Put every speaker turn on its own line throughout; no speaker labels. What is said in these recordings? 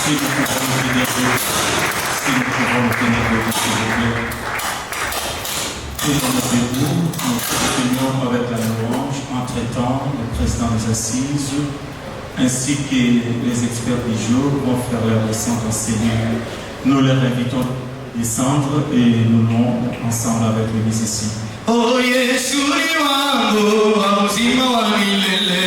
Si nous pouvons obtenir Dieu, si nous pouvons obtenir Dieu, s'il vous plaît. Et dans nos bureaux, nous continuons avec la louange en traitant le président des assises, ainsi que les experts du jour vont faire leur descente en Seigneur. Nous leur invitons à descendre et nous louons ensemble avec les musiciens.
Oh Yesu ni wangu wa uzima wa milele.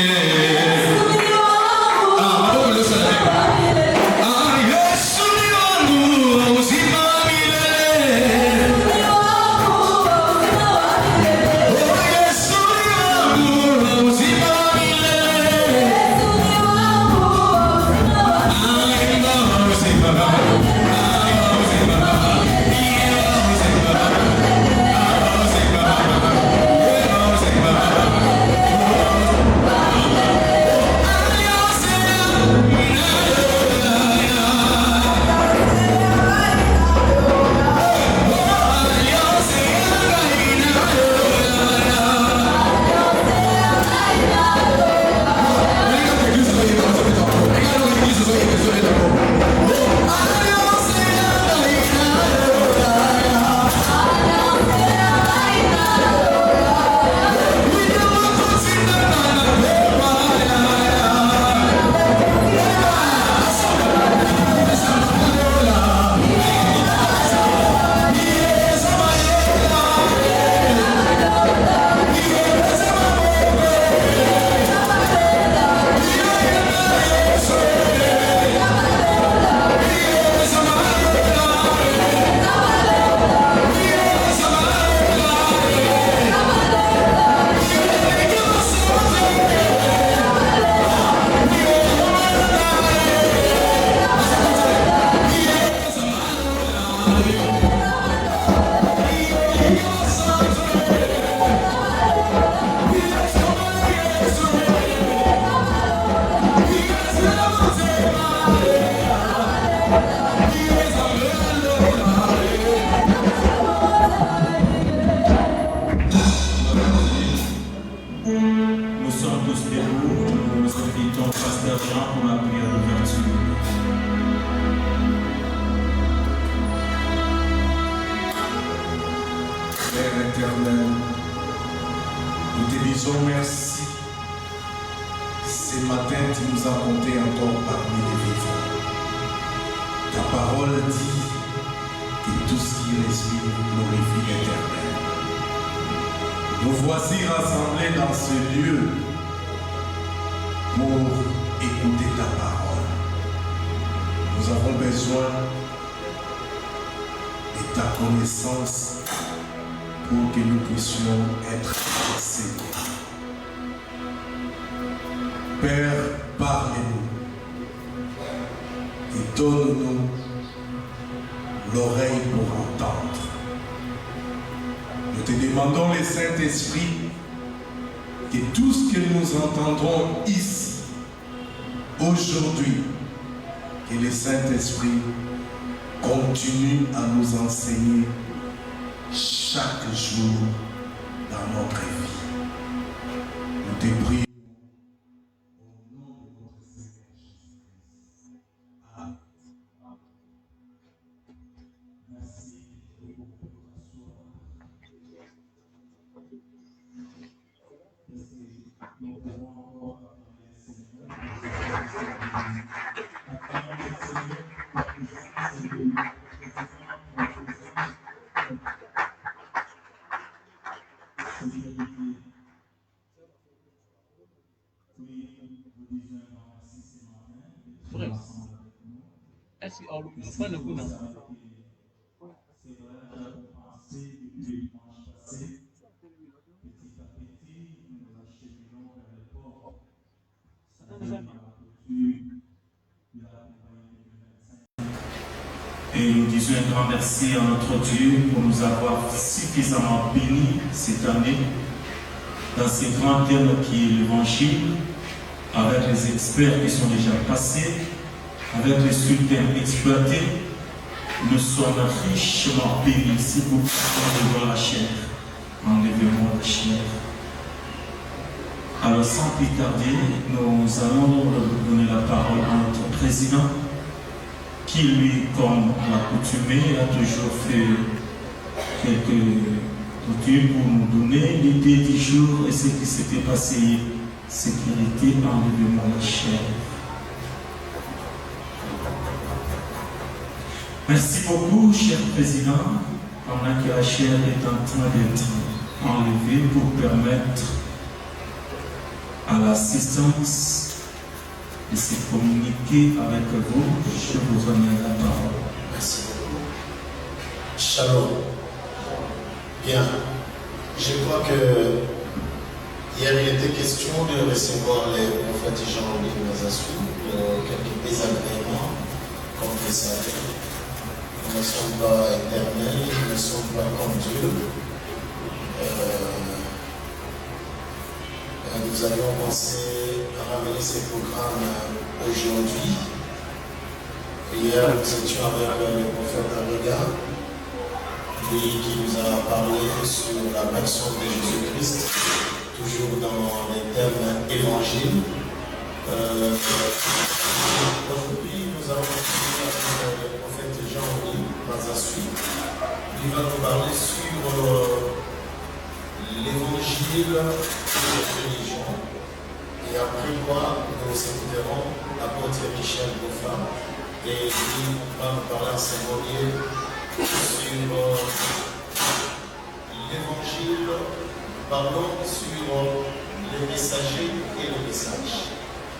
Continue à nous enseigner chaque jour dans notre vie. Nous te prions au nom de notre Seigneur Jésus-Christ. Amen. Merci beaucoup pour ta soirée. Nous pouvons encore appeler le Seigneur.
Est-ce qu'on le prend le coup?
Et nous disons un grand merci à notre Dieu pour nous avoir suffisamment bénis cette année dans ces grands thèmes qui est l'évangile, avec les experts qui sont déjà passés, avec les sculpteurs exploités. Nous sommes richement bénis si vous enlevez la chair, enlevez-moi la chair. Alors sans plus tarder, nous allons donner la parole à notre président qui lui, comme l'accoutumé, a toujours fait quelques coutumes pour nous donner l'idée du jour et ce qui s'était passé, sécurité, enlèvement de la chair. Merci beaucoup, cher Président, pendant que la chair est en train d'être enlevée pour permettre à l'assistance de se communiquer avec vous. Je vous remets la parole.
Merci beaucoup. Shalom. Bien. Je crois que hier il était question de recevoir les prophètes Jean-Louis Mazassou, quelques désagréments, comme vous savez. Nous ne sommes pas éternels, nous ne sommes pas comme Dieu. Nous avions pensé à ramener ces programmes aujourd'hui. Hier, nous étions avec le prophète Ariga, lui qui nous a parlé sur la personne de Jésus-Christ, toujours dans les thèmes évangiles. Aujourd'hui, nous allons continuer avec le prophète Jean-Louis Mazassou, qui va nous parler sur l'évangile de la religion. Et après quoi, nous écouterons l'apôtre Michel Boffin et qui va nous parler en symbolier sur l'évangile, parlons sur les messagers et le message.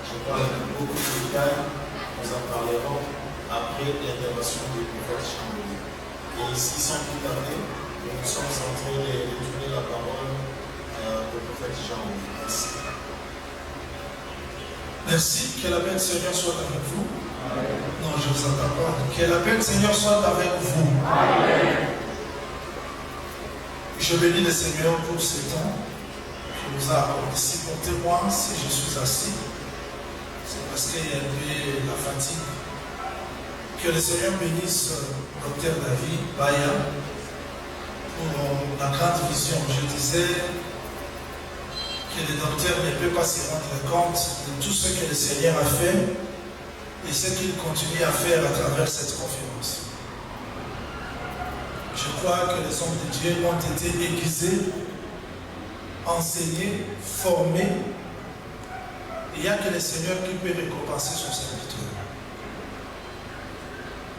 Je crois que beaucoup de détails, nous en parlerons après l'intervention du prophète Jean-Louis. Et ici, sans plus tarder, nous sommes en train de tourner la parole au prophète Jean-Louis. Merci.
Merci, que la paix du Seigneur soit avec vous. Amen. Non, je ne vous entends pas. Que la paix du Seigneur soit avec vous. Amen. Je bénis le Seigneur pour ce temps qu'il nous a accordé. Si pour témoin, si je suis assis, c'est parce qu'il y a eu la fatigue. Que le Seigneur bénisse Dr David Baya pour la grande vision. Je disais que le docteur ne peut pas se rendre compte de tout ce que le Seigneur a fait et ce qu'il continue à faire à travers cette conférence. Je crois que les hommes de Dieu ont été aiguisés, enseignés, formés. Il n'y a que le Seigneur qui peut récompenser son serviteur.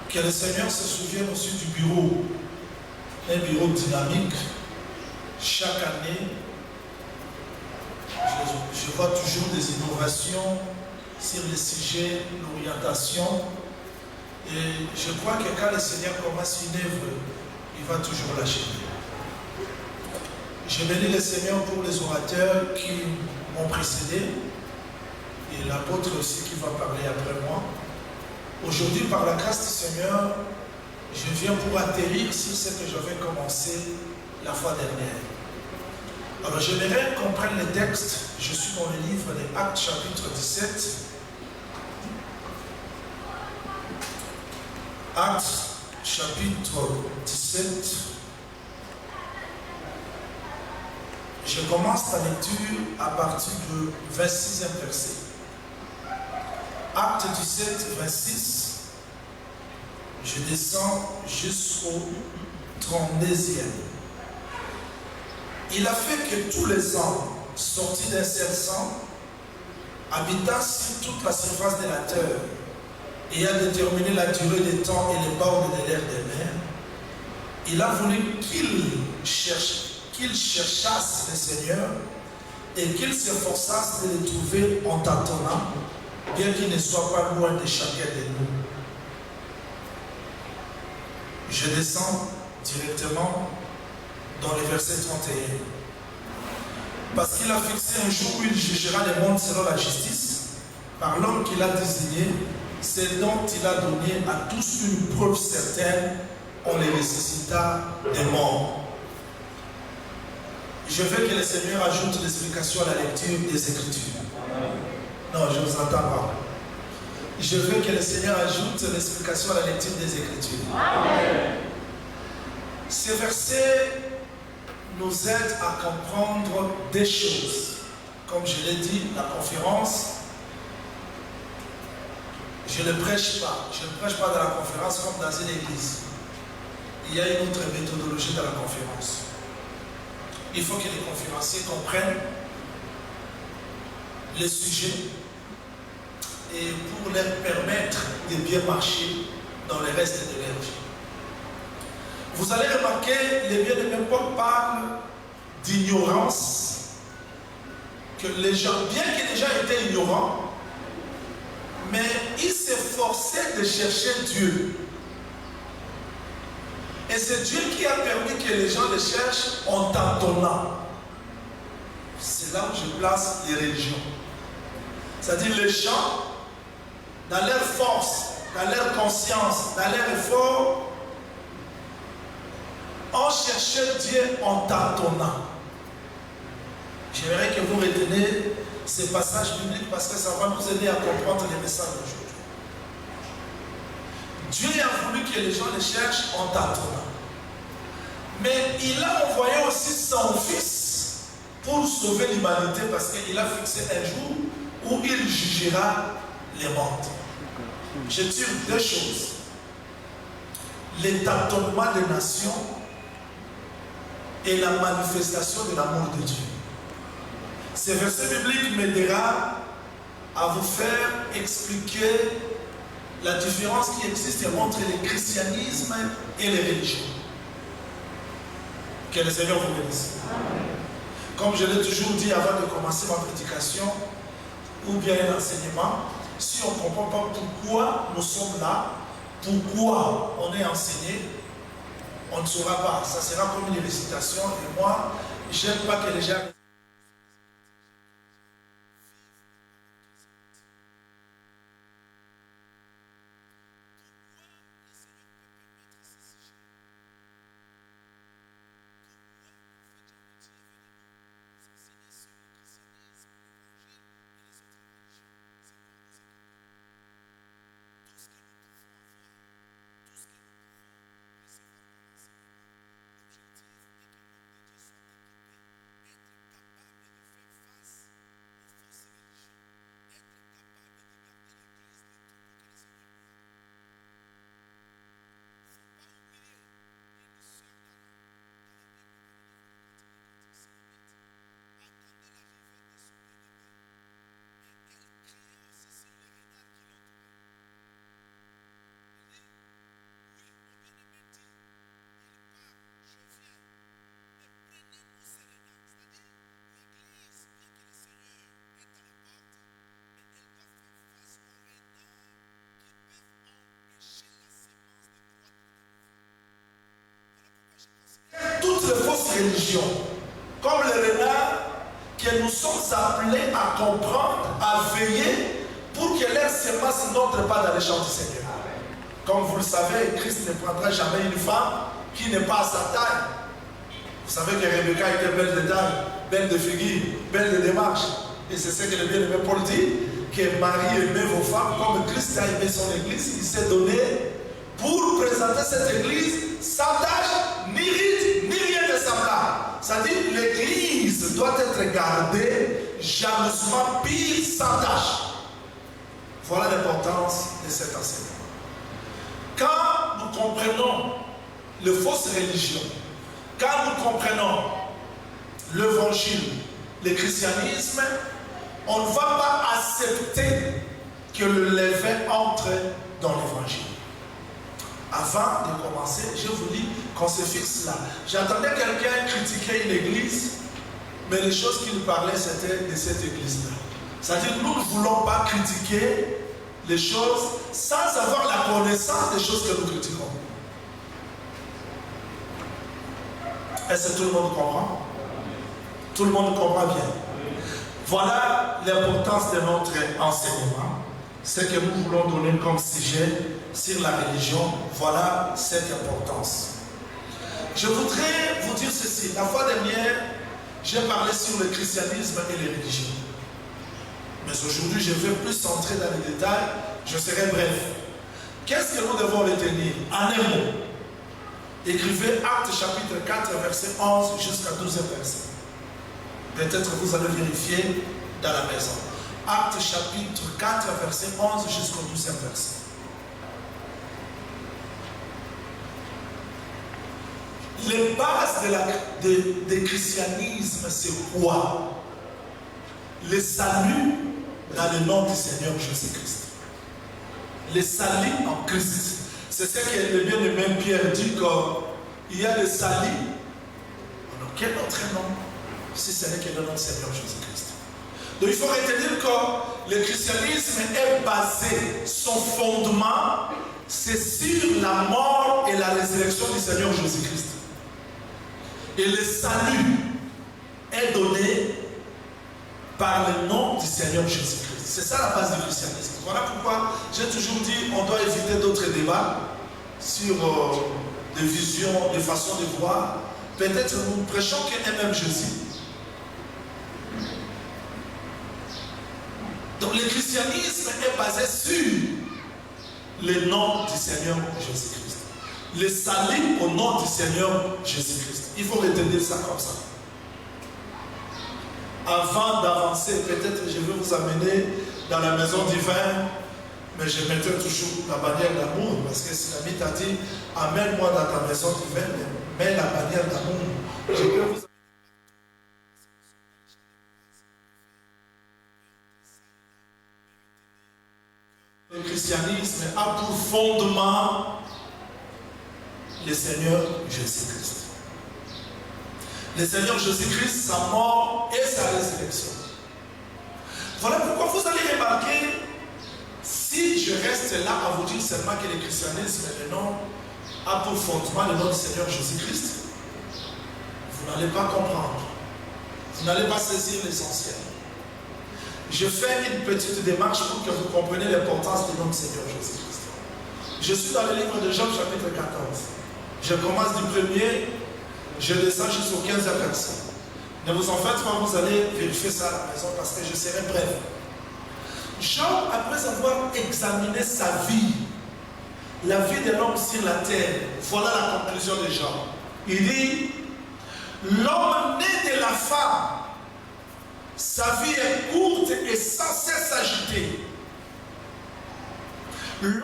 Que le Seigneur se souvienne aussi du bureau, un bureau dynamique. Chaque année, je vois toujours des innovations sur les sujets, l'orientation. Et je crois que quand le Seigneur commence une œuvre, il va toujours l'achever. Je bénis le Seigneur pour les orateurs qui m'ont précédé et l'apôtre aussi qui va parler après moi. Aujourd'hui, par la grâce du Seigneur, je viens pour atterrir sur ce que j'avais commencé la fois dernière. Alors, j'aimerais qu'on prenne les textes. Je suis dans le livre des Actes, chapitre 17. Actes, chapitre 17. Je commence la lecture à partir du 26e verset. Acte 17, 26. Je descends jusqu'au 32e. Il a fait que tous les hommes sortis d'un seul sang habitant sur toute la surface de la terre et a déterminé la durée des temps et les bornes de l'air des mers, il a voulu qu'ils cherchassent le Seigneur et qu'ils s'efforçassent de le trouver en tâtonnant, bien qu'il ne soit pas loin de chacun de nous. Je descends directement dans le verset 31. Parce qu'il a fixé un jour où il jugera les mondes selon la justice, par l'homme qu'il a désigné, c'est dont il a donné à tous une preuve certaine, on les ressuscita des morts. Je veux que le Seigneur ajoute l'explication à la lecture des Écritures. Non, je ne vous entends pas. Je veux que le Seigneur ajoute l'explication à la lecture des Écritures. Amen. Ces versets nous aident à comprendre des choses. Comme je l'ai dit, la conférence je ne prêche pas. Je ne prêche pas dans la conférence comme dans une église. Il y a une autre méthodologie dans la conférence. Il faut que les conférenciers comprennent le sujet et pour leur permettre de bien marcher dans le reste de leur vie. Vous allez remarquer, les bien-aimés Paul parle d'ignorance, que les gens, bien que les gens étaient ignorants, mais ils s'efforçaient de chercher Dieu. Et c'est Dieu qui a permis que les gens le cherchent en tâtonnant. C'est là où je place les religions. C'est-à-dire les gens, dans leur force, dans leur conscience, dans leur effort, ont cherché Dieu en tâtonnant. J'aimerais que vous retenez ces passages bibliques parce que ça va nous aider à comprendre les messages d'aujourd'hui. Dieu a voulu que les gens le cherchent en tâtonnant. Mais il a envoyé aussi son Fils pour sauver l'humanité parce qu'il a fixé un jour où il jugera les mondes. Je tire deux choses. Le tâtonnement des nations et la manifestation de l'amour de Dieu. Ces versets bibliques m'aidera à vous faire expliquer la différence qui existe entre le christianisme et les religions. Que le Seigneur vous bénisse. Comme je l'ai toujours dit avant de commencer ma prédication, ou bien un enseignement, si on ne comprend pas pourquoi nous sommes là, pourquoi on est enseigné, on ne saura pas. Ça sera comme une récitation. Et moi, je n'aime pas que les gens... Toutes les fausses religions, comme le renard, que nous sommes appelés à comprendre, à veiller pour que leur semence n'entre pas dans les champs du Seigneur. Comme vous le savez, Christ ne prendra jamais une femme qui n'est pas à sa taille. Vous savez que Rebecca était belle de taille, belle de figure, belle de démarche. Et c'est ce que le bien-aimé Paul dit, que Marie aimait vos femmes comme Christ a aimé son église. Il s'est donné pour présenter cette église sans tache, ni ride, ni rien de semblable. C'est-à-dire l'église doit être gardée jalousement pure, sans tache. Voilà l'importance de cet enseignement. Quand nous comprenons les fausses religions, quand nous comprenons l'évangile, le christianisme, on ne va pas accepter que le levain entre dans l'évangile. Avant de commencer, je vous dis qu'on se fixe là. J'entendais quelqu'un critiquer une église, mais les choses qu'il parlait, c'était de cette église-là. C'est-à-dire que nous ne voulons pas critiquer les choses sans avoir la connaissance des choses que nous critiquons. Est-ce que tout le monde comprend? Tout le monde comprend bien. Voilà l'importance de notre enseignement. Ce que nous voulons donner comme sujet sur la religion, voilà cette importance. Je voudrais vous dire ceci. La fois dernière, j'ai parlé sur le christianisme et les religions. Mais aujourd'hui, je vais plus entrer dans les détails. Je serai bref. Qu'est-ce que nous devons retenir? En un mot. Écrivez Actes chapitre 4, verset 11 jusqu'à 12 verset. Peut-être vous allez vérifier dans la maison. Actes chapitre 4, verset 11 jusqu'au 12e verset. Les bases du christianisme, c'est quoi? Le salut dans le nom du Seigneur Jésus-Christ. Le salut en Christ. C'est ce que le bien-aimé Pierre dit qu'il y a le salut. Alors, quel autre nom si ce n'est que le nom du Seigneur Jésus-Christ? Donc il faut retenir que le christianisme est basé, son fondement, c'est sur la mort et la résurrection du Seigneur Jésus-Christ. Et le salut est donné par le nom du Seigneur Jésus-Christ. C'est ça la base du christianisme. Voilà pourquoi j'ai toujours dit on doit éviter d'autres débats sur des visions, des façons de voir. Peut-être nous prêchons qu'un même Jésus. Donc le christianisme est basé sur le nom du Seigneur Jésus-Christ. Le salut au nom du Seigneur Jésus-Christ. Il faut retenir ça comme ça. Avant d'avancer, peut-être je vais vous amener dans la maison du vin, mais je mettrai toujours la bannière d'amour, parce que si l'ami t'a dit, amène-moi dans ta maison du vin, mais mets la bannière d'amour. Je vais vous Le christianisme a pour fondement le Seigneur Jésus-Christ. Le Seigneur Jésus-Christ, sa mort et sa résurrection. Voilà pourquoi vous allez remarquer, si je reste là à vous dire seulement que le christianisme le nom a pour fondement le nom du Seigneur Jésus-Christ, vous n'allez pas comprendre. Vous n'allez pas saisir l'essentiel. Je fais une petite démarche pour que vous compreniez l'importance du nom du Seigneur Jésus-Christ. Je suis dans le livre de Jean chapitre 14. Je commence du premier, je descends jusqu'au 15e verset. Ne vous en faites pas, vous allez vérifier ça à la maison parce que je serai bref. Jean, après avoir examiné sa vie, la vie de l'homme sur la terre, voilà la conclusion de Jean. Il dit, l'homme né de la femme, sa vie est courte et sans cesse agitée. L'homme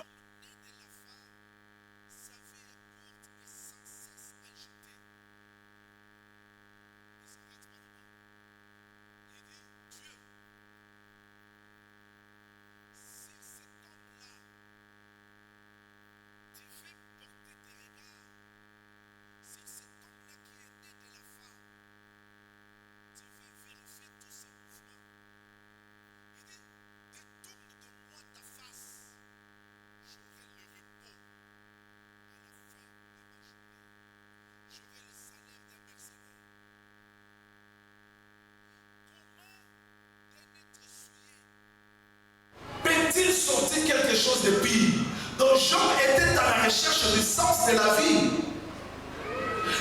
sortir quelque chose de pire. Donc Jean était dans la recherche du sens de la vie.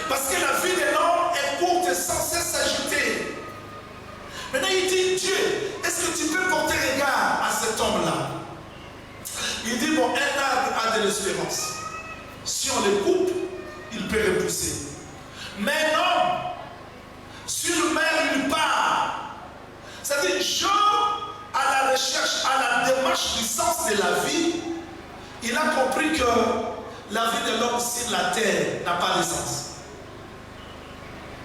Parce que la vie de l'homme est courte et sans cesse agitée. Maintenant il dit, Dieu, est-ce que tu peux porter regard à cet homme-là? Il dit, bon, un arbre a de l'espérance. Si on le coupe, il peut repousser. Mais non, sur le mer, il part. C'est-à-dire, Jean, à la recherche, à la démarche du sens de la vie, il a compris que la vie de l'homme sur la terre n'a pas de sens.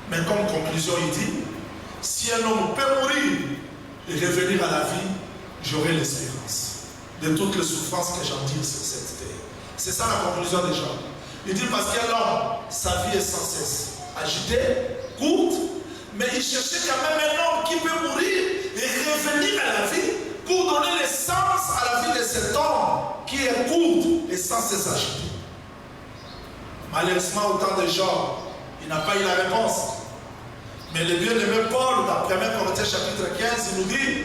Mais comme conclusion, il dit, si un homme peut mourir et revenir à la vie, j'aurai l'espérance de toutes les souffrances que j'endure sur cette terre. C'est ça la conclusion de Jean. Il dit parce que l'homme, sa vie est sans cesse agitée, courte, mais il cherchait quand même un homme qui peut mourir et revenir à la vie pour donner le sens à la vie de cet homme qui est courte et sans cesse agitée. Malheureusement, au temps de Jean, il n'a pas eu la réponse. Mais le bien-aimé Paul, dans 1 Corinthiens chapitre 15, il nous dit,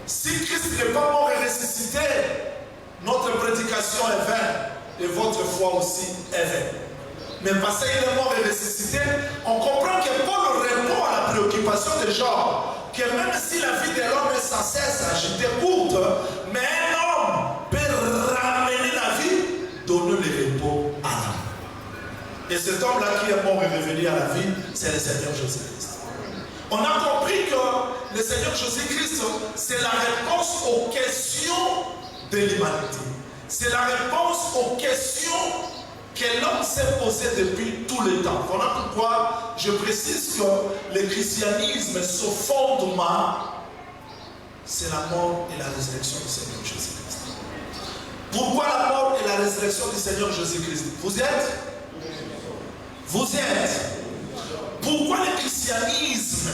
si Christ n'est pas mort et ressuscité, notre prédication est vaine et votre foi aussi est vaine. Mais parce qu'il est mort et ressuscité, on comprend que Paul répond à la préoccupation de Jean, que même si la vie de l'homme est sans cesse agitée, courte, mais un homme peut ramener la vie, donner le repos à l'âme. Et cet homme-là qui est mort et revenu à la vie, c'est le Seigneur Jésus-Christ. On a compris que le Seigneur Jésus-Christ, c'est la réponse aux questions de l'humanité. C'est la réponse aux questions que l'homme s'est posées depuis tout le temps. Voilà pourquoi je précise que le christianisme, son fondement, c'est la mort et la résurrection du Seigneur Jésus-Christ. Pourquoi la mort et la résurrection du Seigneur Jésus-Christ? Vous êtes? Vous êtes? Pourquoi le christianisme,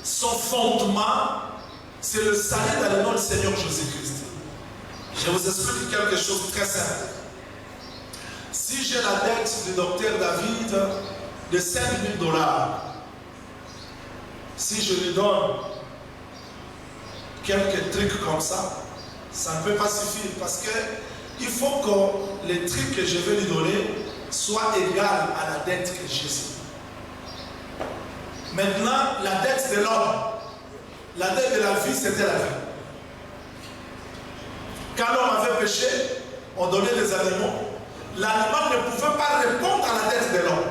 son fondement, c'est le salut dans le nom du Seigneur Jésus-Christ? Je vous explique quelque chose de très simple. Si j'ai la dette du docteur David de 5 000 $, si je lui donne quelques trucs comme ça, ça ne peut pas suffire parce qu'il faut que les trucs que je vais lui donner soient égaux à la dette que j'ai. Maintenant, la dette de l'homme, la dette de la vie, c'était la vie. Quand l'homme avait péché, on donnait des animaux. L'animal ne pouvait pas répondre à la dette de l'homme.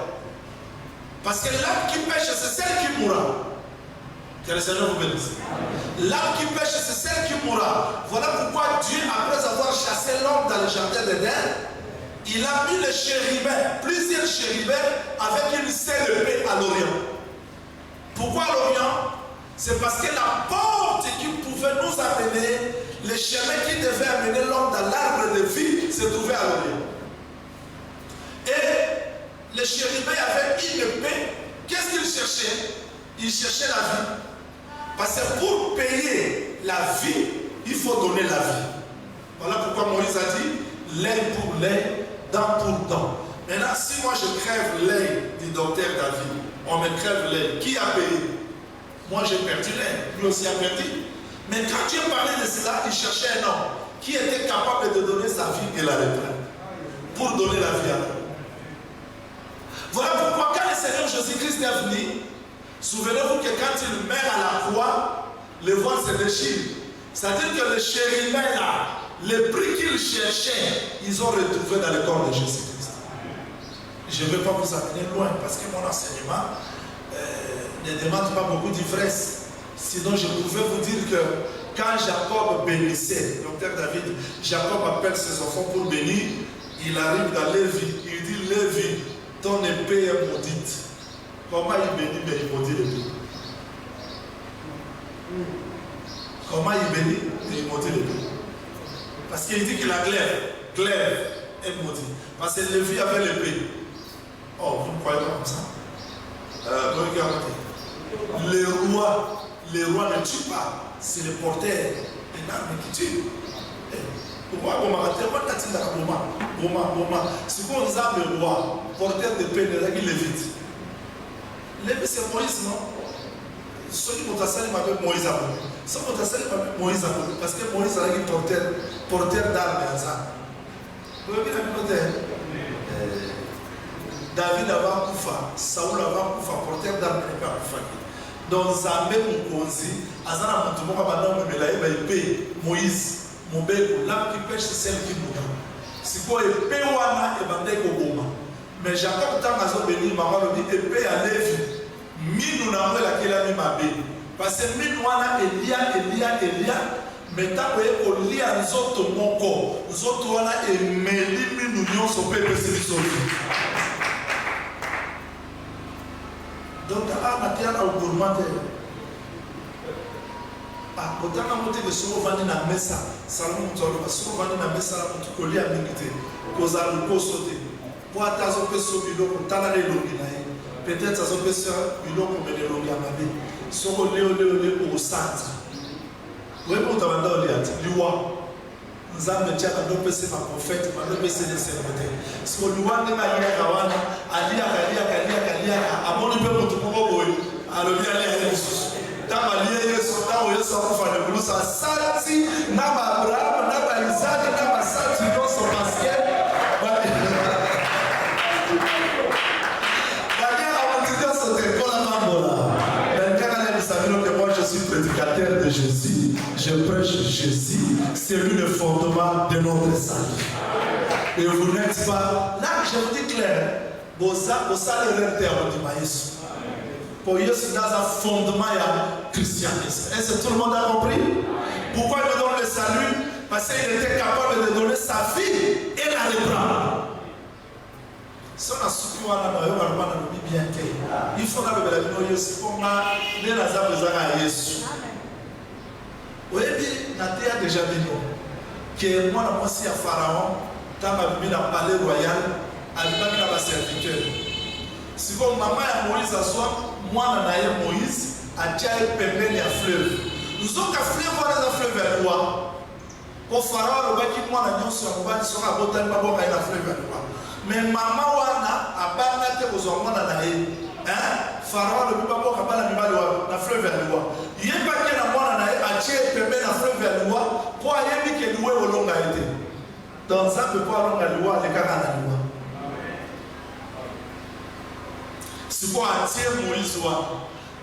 Parce que l'âme qui pêche, c'est celle qui mourra. Que le Seigneur vous bénisse. L'âme qui pêche, c'est celle qui mourra. Voilà pourquoi Dieu, après avoir chassé l'homme dans le jardin d'Éden, il a mis les chérubins, plusieurs chérubins, avec une seule épée à l'Orient. Pourquoi à l'Orient? C'est parce que la porte qui pouvait nous amener, le chemin qui devait amener l'homme dans l'arbre de vie, se trouvait à l'Orient. Et les chérubins avaient une épée. Qu'est-ce qu'ils cherchaient? Ils cherchaient la vie. Parce que pour payer la vie, il faut donner la vie. Voilà pourquoi Moïse a dit l'œil pour l'œil, dent pour dent. Maintenant, si moi je crève l'œil du docteur David, on me crève l'œil, qui a payé? Moi j'ai perdu l'œil, lui aussi a perdu. Mais quand Dieu parlait de cela, il cherchait un homme qui était capable de donner sa vie et la reprendre pour donner la vie à l'homme. Voilà pourquoi quand le Seigneur Jésus-Christ est venu, souvenez-vous que quand il meurt à la croix, le voile se déchire. C'est-à-dire que les chérubins là, le prix qu'ils cherchaient, ils ont retrouvé dans le corps de Jésus-Christ. Je ne vais pas vous amener loin parce que mon enseignement ne demande pas beaucoup d'ivresse. Sinon, je pouvais vous dire que quand Jacob bénissait, docteur David, Jacob appelle ses enfants pour bénir, il arrive dans Lévi, il dit Lévi, ton épée est maudite. Comment il bénit, mais il maudit l'épée. Comment il bénit, mais il maudit l'épée. Parce qu'il dit que la glaive est maudite. Parce que Lévi avait l'épée. Oh, vous ne croyez pas comme ça? Regardez. Les rois ne tuent pas. C'est le porteur des armes qui tue. Pourquoi si vous avez le roi, porteur de paix, il évite. Lévi, c'est Moïse, non? Celui qui m'a appelé Moïse à Moïse. Celui qui m'a appelé Moïse à Moïse. Parce que Moïse a été porteur d'armes à ça. Vous voyez bien, David avait Koufa, Saoul avait Koufa, porteur d'armes n'est pas Koufa. Donc, Zambé Moukonzi, Azana Moutoumouka Madame Melaïba épée, Moïse, Moubeko, l'âme qui pêche, c'est celle qui mourra. C'est quoi épée Wana et Bandé Koboma. Mais Jacob, tant qu'à béni, maman le dit épée à Lévi. Minou n'a pas laquelle a mis ma bé. Parce que Minou Wana, Elia. Mais tant qu'on lit à nous autres, mon corps, nous autres Wana et Méli, Minou, nous sommes pépés, c'est les autres. Donc, à la terre, au gourmand, autant que monter de souvent vendre la messe, salon souvent vendre la messe, salon tout collier à l'unité, cause à l'eau sauter. Pour attendre que ce bilo, pour t'aller l'onginaï, peut-être ça peut se bilo pour mener l'onginamabé. Sur le au centre. Oui, pour t'avoir dans les lois. Nous avons déjà un peu ma prophète, un peu c'est des serviteurs. Si on lui a dit à mon peu pour tout le monde, à le lien les ressources. Dans ma lien, temps où ils sont en train de vouloir ça, Sati, Naba Abraham, Naba Isaac, Naba Sati, dans son basket. Que moi je suis prédicateur de Jésus, je prêche Jésus, c'est lui le fondement de notre salut. Et vous n'êtes pas, là je vous dis clair, vous allez rester du maïs. pour Yesu dans un fondement du christianisme. Est-ce que tout le monde a compris? Pourquoi il me donne le salut? Parce qu'il était capable de donner sa vie et la reprendre. Si on a soutenu bien, il faut que nous ayons Yesu. Oui, Nadia a déjà dit que moi, je suis à Pharaon, dans le palais royal, avec ma serviteur. Si vous maman et Moïse assoient, moi, Moïse, a déjà pembe à fleuve. Nous avons qu'à fleuve, on a un fleuve vers roi. Au Pharaon, le baki, moi, nous sommes à Botan, ma boca, il a fleuve vers roi. Mais maman, wana, a banate aux hommes, Pharaon, le baba, a banate la fleuve vers roi. Il y a pas qu'un amour, a tiré pembe la fleuve vers roi, pour aller dire que nous au long a été. Dans ça, peut pas long à loi, les cas à la loi. C'est pour attirer Moïse.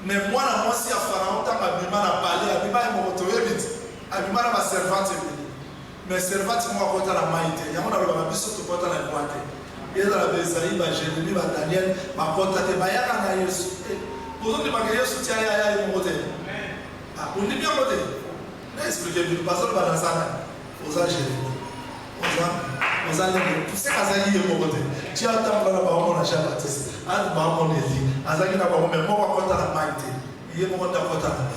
Mais moi, si à Pharaon, tu as mis à parler, à Bima et mon retour vite. À Bima, ma servante est venue. Mais servante, moi, quand la maïté, il y a un homme qui se trouve dans la boîte. Il y a la Bézaïe, Jérémie, Daniel, ma pote, il y a un Yesu. Vous avez dit que Yesu tient à mon côté. Ah, vous dites bien côté. Expliquez-vous, parce que dans ça, vous avez Jérémie. Vous allez tout ce que vous avez dit. Tu as entendu la parole de Jean-Baptiste. Adi maman Eli, azaki na bango mais moko akota na maite. Iye moko akota na maite.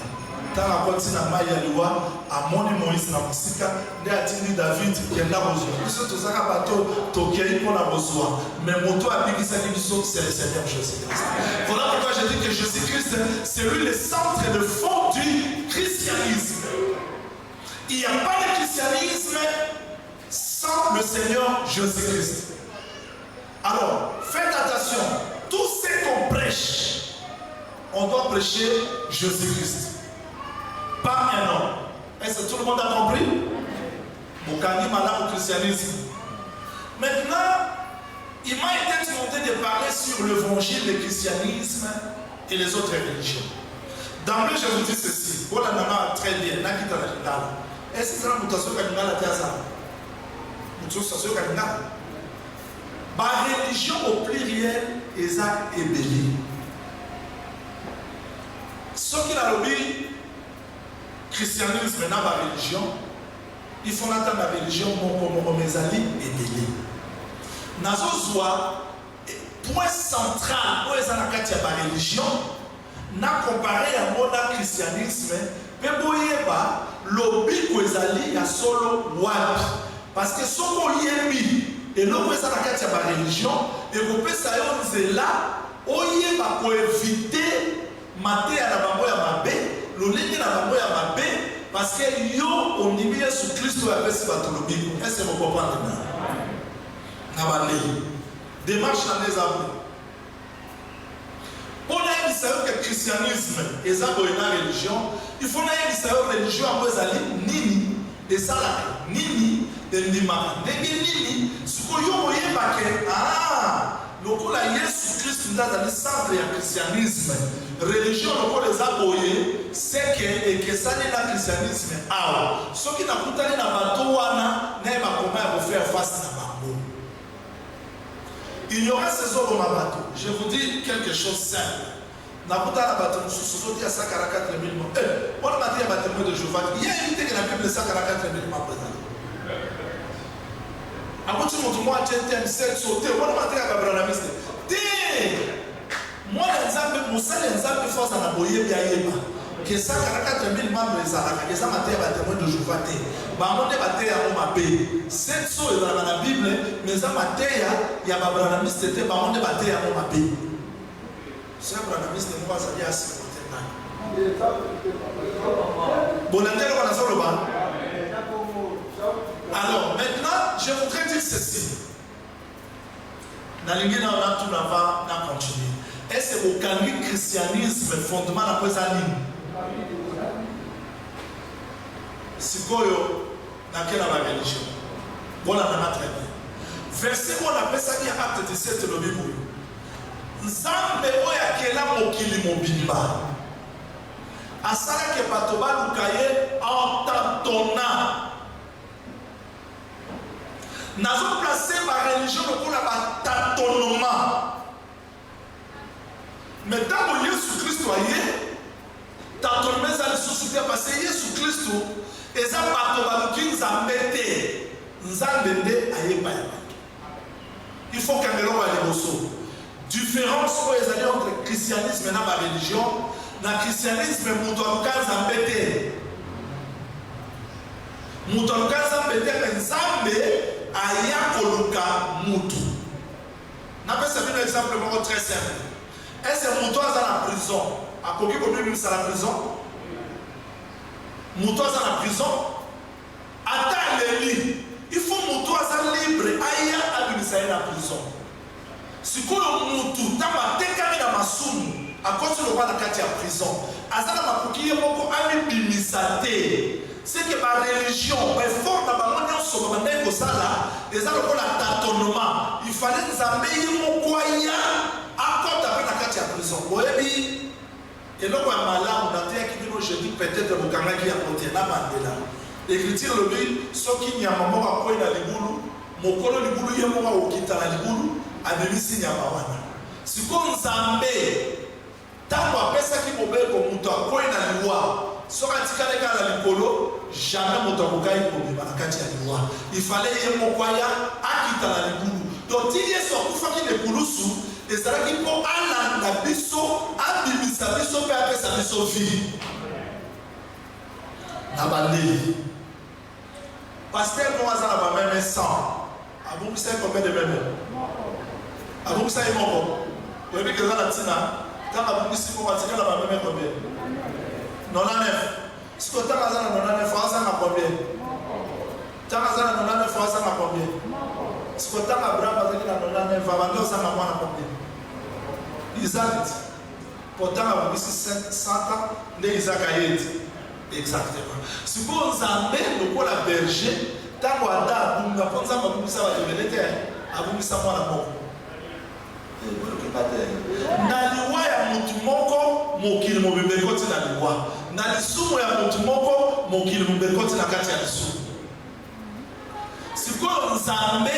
Tanga koti na maite ya liwa, amoni Moïse na musika, nde atindi David kenda bozwa. Biso tozaka bato tokei pona bozwa. Mais moto abikisaki biso c'est le Seigneur Jésus-Christ. Voilà pourquoi je dis que Jésus-Christ c'est lui le centre et le fond du christianisme. Il n'y a pas de christianisme sans le Seigneur Jésus-Christ. Alors, faites attention. Tout ce qu'on prêche, on doit prêcher Jésus-Christ. Pas un homme. Est-ce que tout le monde a compris? Bokani malade au christianisme. Maintenant, il m'a été demandé de parler sur l'évangile, le christianisme et les autres religions. D'emblée, je vous dis ceci. Voilà, nama très bien. Nakita la Kidala. Est-ce que c'est la mutation Kadinala Tiaza? Mutation Kadinala. Par religion au pluriel, Isaac et Béli. Ce qui a lobby, christianisme n'a pas religion, il faut attendre la religion, mon Mezali et Béli. Nazozwa, point central, où est la religion, n'a comparé à mon christianisme, mais boyeba, lobby Kwezali a solo wapi. Parce que ce qu'on y est mis, et nous, ça la religion, et vous pouvez savoir que là, on y va pour éviter mater à la bambo ya mabé, le ligne à la bambo ya mabé, parce que yo, on y vient sous Christ ou avec ce batolobi. Est-ce que vous comprenez? Démarche dans les arbres. Pour nous savoir que le christianisme est une religion, il faut nous savoir que la religion est nini, et ça là, nini. Ndima nini sikoyo yeba ke lokola Yesu Christ ndaza le centre ya christianisme religion lokola ezaboye c'est que ça n'est la christianisme awa soki nakutani na bato wana na ba koma ya faire face na bango il y aura ces autres bato. Je vous dis quelque chose simple. Nakutana bato sosoti ya 144 000 morts. On m'a dit à bato de Jéhovah il y a une idée que la Bible 144 000 morts présente. Avant tout le monde, moi, j'ai été sauté. Moi, je suis un moi, les hommes, les hommes, force à la boyer, que ça, 44 000 membres, que ça, ma terre va témoin de Jéhovah. Ma monnaie va terre à mon paix. Cette chose est dans la Bible, mais ça, ma terre, il y a ma branamiste, c'était ma monnaie va terre à mon paix. C'est un branamiste, moi, ça dit à ce moment-là. Bon, l'intérêt, on a ça le bas. Alors maintenant, je voudrais dire ceci. Dans l'Église, on a tout là-bas, on a continué. Est-ce que le christianisme fondement la cause à l'île? C'est quoi dans quelle religion? Voilà, on a très bien. Verset où on appelle ça qui est acte 17 le Bible. Nzambe oya kela mokili mobimba. Asala ke batoba lukaye en tantona. Nous avons placé ma religion pour la tâtonnement. Mais dans Jésus Christ Kristo eza bato baluki nzambe te nzambe nde ayeba ya bato. Il faut qu'angeloko ya liboso différence oyo ezali entre christianisme na religion. Na christianisme moto aluka nzambe te, moto aluka nzambe te, me nzambe aya koluka mutu. Napesa bino exemple moko très simple. Est-ce que moto aza na prison akoki kobimisa na prison? Moto aza na prison ata aleli, il faut moto aza libre aya abimisa ye na prison. Sikoyo mutu tamba tekami na masumu akoti lokwa na kati ya prison aza na makoki ye moko amibimisa te. C'est que ma religion, ma forme, ma nyonso babandai kosala eza lokola tâtonnement. Il fallait nzambe ye moko aya akota pe na kati ya prison. Boyebi eloko ya malamu nateyaki bino je dis peut-être bokangaki ya kote na bandela. L'écriture lobi soki nyama moko akoyi na libulu mokolo libulu ye moko akokita na libulu abimisi nyama wana. Sikoyo nzambe tango apesaki mobeko moto akoyi na liwa soki atikali kaka na likolo jamais moto akokai kobima na kati ya liwa. Il fallait ye moko aya akita na libulu. Donc ti yesu akufaki lekulusu ezalaki mpo alanda biso abimisa biso mpe apesa biso vie na bandeli. Pasteur moko aza na bameme 100 abongisa ye combien de meme? Abongisa ye moko oyebi ke eza na ntina ntango abongisi moko atikala bameme combien? 99. Siko ntango aza na 99 aza na combien? Ntango aza na 99 aza na combien? Siko ntango Abraham azaki na 99 abandi aza na mwana combien? Isaac. Pourtant abongisi 100 ans nde Isaac ayeti. Exactement. Siko nzambe lokola berger ntango ada abunga mpo nzambe abungisa bato ebele te abungisa mwana moko. Na liwa ya mutu moko mokili mobimba ekoti na liwa, na lisumu ya mutu moko mokili mobimba ekoti na kati ya lisumu. Sikoyo nzambe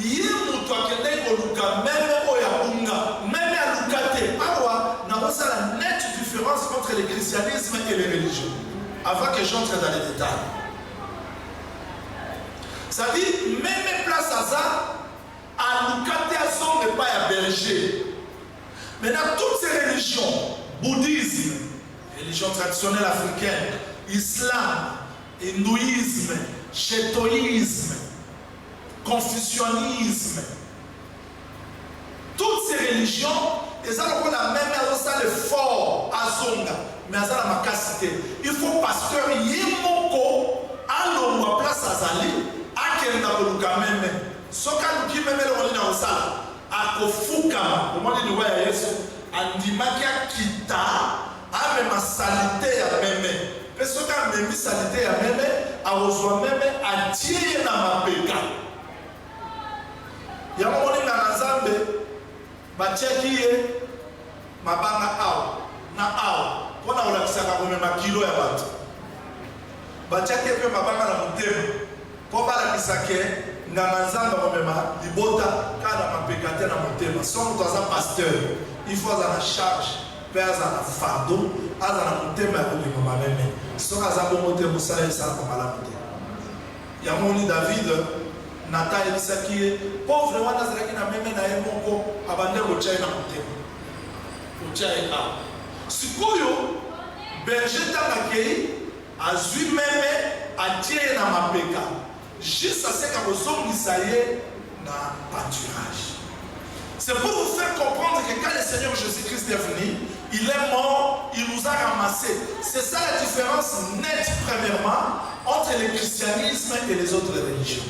ye mutu akende koluka meme oyo abunga meme aluka te. Awa nakosala nette différence entre le christianisme et les religions avant que j'entre dans les détails. Ça dit même place aza alukate azonge pa ya berger. Maintenant toutes ces religions, bouddhisme, religion traditionnelle africaine, islam, hindouisme, shintoïsme, confucianisme, toutes ces religions, elles ont la même elles ont fort azonga, mais elles ont la macacité. Il faut pasteur yemoko alongwa place azali akenda koluka meme. Soka luki meme le wali na osala akofukama omoni ni wa ya Yesu andimaki akita amema salite ya meme pe soka amemi salite ya meme awozwa meme atie na mapeka ya momoni na nzambe batiaki ye mabanga awa na awa mpona olakisaka komema kilo ya bato batiaki ye mpe mabanga na motema mpo balakisake nganga nzambe komema libota kala mapeka te na motema. So moto aza pasteur il faut aza na charge mpe aza na fardeau aza na motema ya kobima mameme soki aza bongo te mosala esalaka malamu te. Yamoni David nata ayebisaki ye pauvre wana azalaki na meme na ye moko abande kotia ye na motema kotia ye awa. Sikoyo berger ntango akei azwi meme atie ye na mapeka juste à ce que vous avez na pâturage. C'est pour vous faire comprendre que quand le Seigneur Jésus-Christ est venu, il est mort, il nous a ramassés. C'est ça la différence nette, premièrement, entre le christianisme et les autres religions.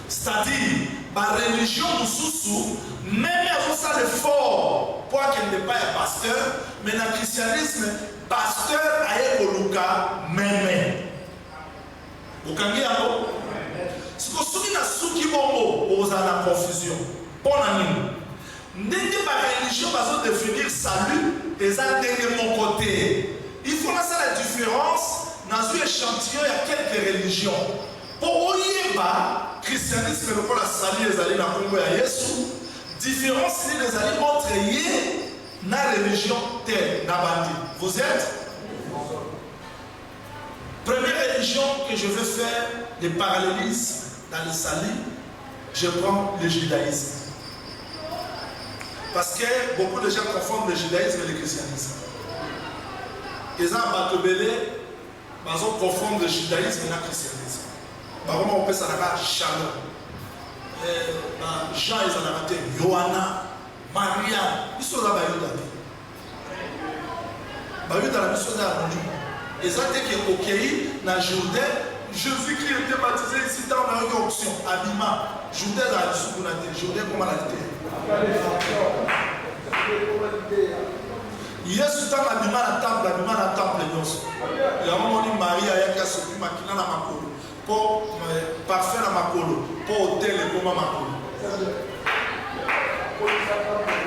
C'est-à-dire, la religion Moussousou, même avant ça l'effort pour qu'elle n'est pas un pasteur, mais dans le christianisme, pasteur a ekoluka même. Vous comprenez? Si vous avez une bongo, vous avez la confusion. Pour nous, ndenge ba religion va définir salut et ça de mon côté. Il faut faire la différence dans un échantillon il y a quelques religions. Pour oyeba christianisme le pour la salut les alliés dans Congo ya Yesu, différence les alliés montre yé na religion telle na bandi. Vous êtes Première religion que je veux faire des parallélismes dans le salut, je prends le judaïsme. Parce que beaucoup de gens confondent le judaïsme et le christianisme. Ils ont confondent le judaïsme et le christianisme. Comment on peut s'en avoir Shalom. Jean, ils en ont été Johanna, Maria, ils sont là, ils ont été OK dans Jourdain. Jésus-Christ était baptisé ici dans la option. Abima, Jourdain dans la soukounate. Jourdain comment la était. Yesu dans l'abima la temple, il y a un moment où Marie a été sortie makina na makolo. Pour parfait na makolo, pour hôtel et pour makolo.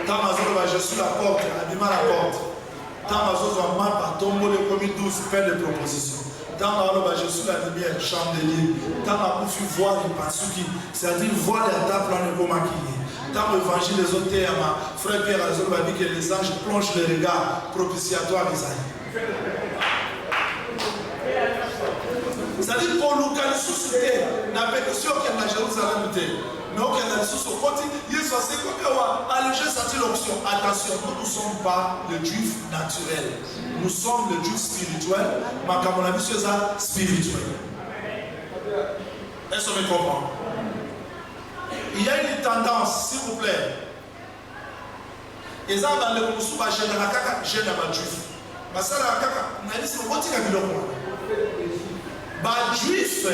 Dans ma zone, je suis la porte, abima la porte. Dans ma zone, on m'a pas tombé le premier 12 paires de propositions. Dans ma zone, je suis la lumière, chandelier. Dans ma bouche, voir les pasuki, c'est-à-dire voir les tables dans le maquillé. Dans l'évangile des autres, ma frère Pierre Azol m'a dit que les anges plongent les regards propitiatoires d'Isaïe. C'est-à-dire pour localiser la pétition qui est à Jérusalem, mais au Canada, sur côté, il est censé alléger cette option. Attention, nous ne sommes pas le juif naturel. Nous sommes le juif spirituel, mais comme on a vu, c'est ça spirituel. Est-ce que vous comprenez? Il y a une tendance, s'il vous plaît. Et ça, dans le Moussou, je ne sais pas si je suis juif. Mais ça, c'est juif,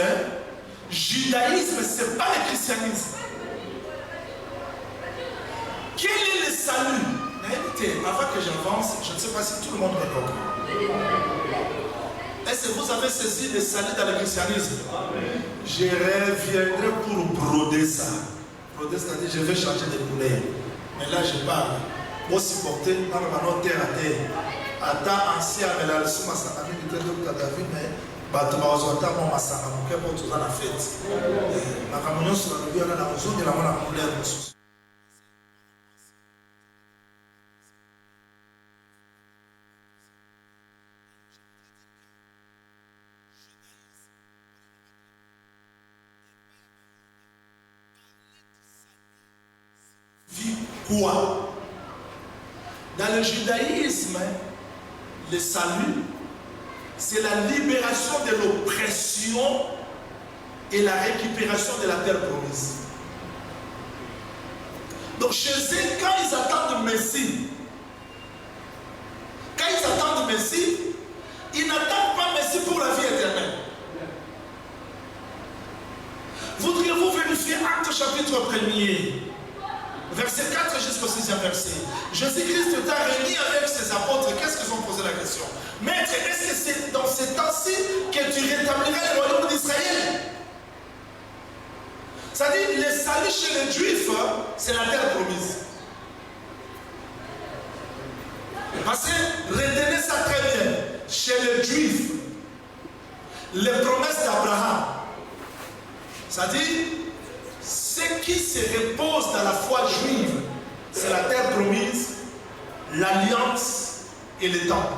judaïsme, ce n'est pas le christianisme. Quel est le salut? Avant que j'avance, je ne sais pas si tout le monde me comprend. Est-ce que vous avez saisi le salut dans le christianisme? Je reviendrai pour broder ça. Broder, c'est-à-dire je vais changer de couleur. Mais là, je parle. Pour supporter dans le terre à terre. Attends, ancien, mais la leçon, ça a mis du temps de David, mais. Bato bazota mo masanga moke po tuza na fête makambo nyonso balobi wana na kozongela ngo na couleur mosusu. Quoi? Dans le judaïsme, le salut, c'est la libération de l'oppression et la récupération de la terre promise. Donc chez eux, quand ils attendent le Messie, ils n'attendent pas Messie pour la vie éternelle. Voudriez-vous vérifier Actes chapitre 1er, verset 4 jusqu'au 6e verset. Jésus-Christ est réuni avec ses apôtres. Qu'est-ce qu'ils ont posé la question? Maître, est-ce que c'est dans ces temps-ci que tu rétabliras le royaume d'Israël? C'est-à-dire, le salut chez les Juifs, c'est la terre promise. Parce que, retenez ça très bien, chez les Juifs, les promesses d'Abraham, c'est-à-dire, ce qui se repose dans la foi juive, c'est la terre promise, l'alliance et le temple.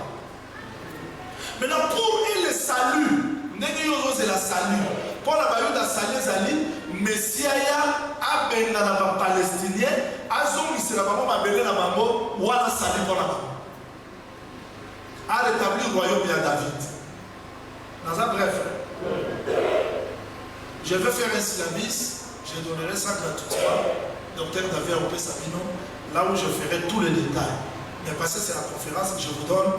Maintenant, pour eux, le salut, c'est la salut. Pour la bayou de salut, Messia a ben dans la Palestinien, a zongi c'est la maman ma belle la maman, ou à la salut pour la maman. A rétabli le royaume de David. Dans un bref, je vais faire un syllabus, je donnerai ça gratuitement, docteur David Aupé Sabino, là où je ferai tous les détails. Mais parce que c'est la conférence, je vous donne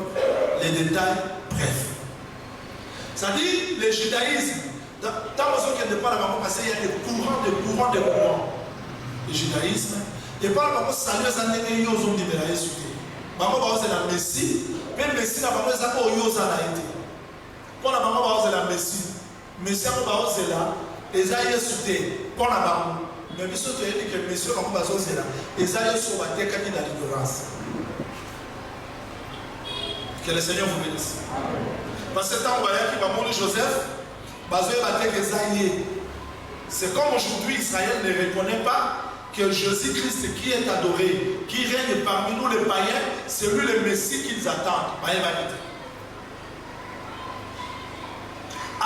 les détails brefs. C'est-à-dire, le judaïsme, dans le n'est pas la maman, parce qu'il y a des courants. Le judaïsme, il n'y a pas la maman, salut, ça n'est pas une zone libérale. Maman, c'est la Messie, mais Messie, la maman, c'est la été. Pour la maman, c'est la Messie. Messie, c'est là, et ça y est sauté. Pour la maman, mais monsieur, tu as dit que Messie, la maman, c'est là, et ça y est sauté, il y a la libérance. Que le Seigneur vous bénisse. Parce que tant qu'il va mourir Joseph, c'est comme aujourd'hui Israël ne reconnaît pas que Jésus-Christ qui est adoré, qui règne parmi nous les païens, c'est lui le Messie qu'ils attendent.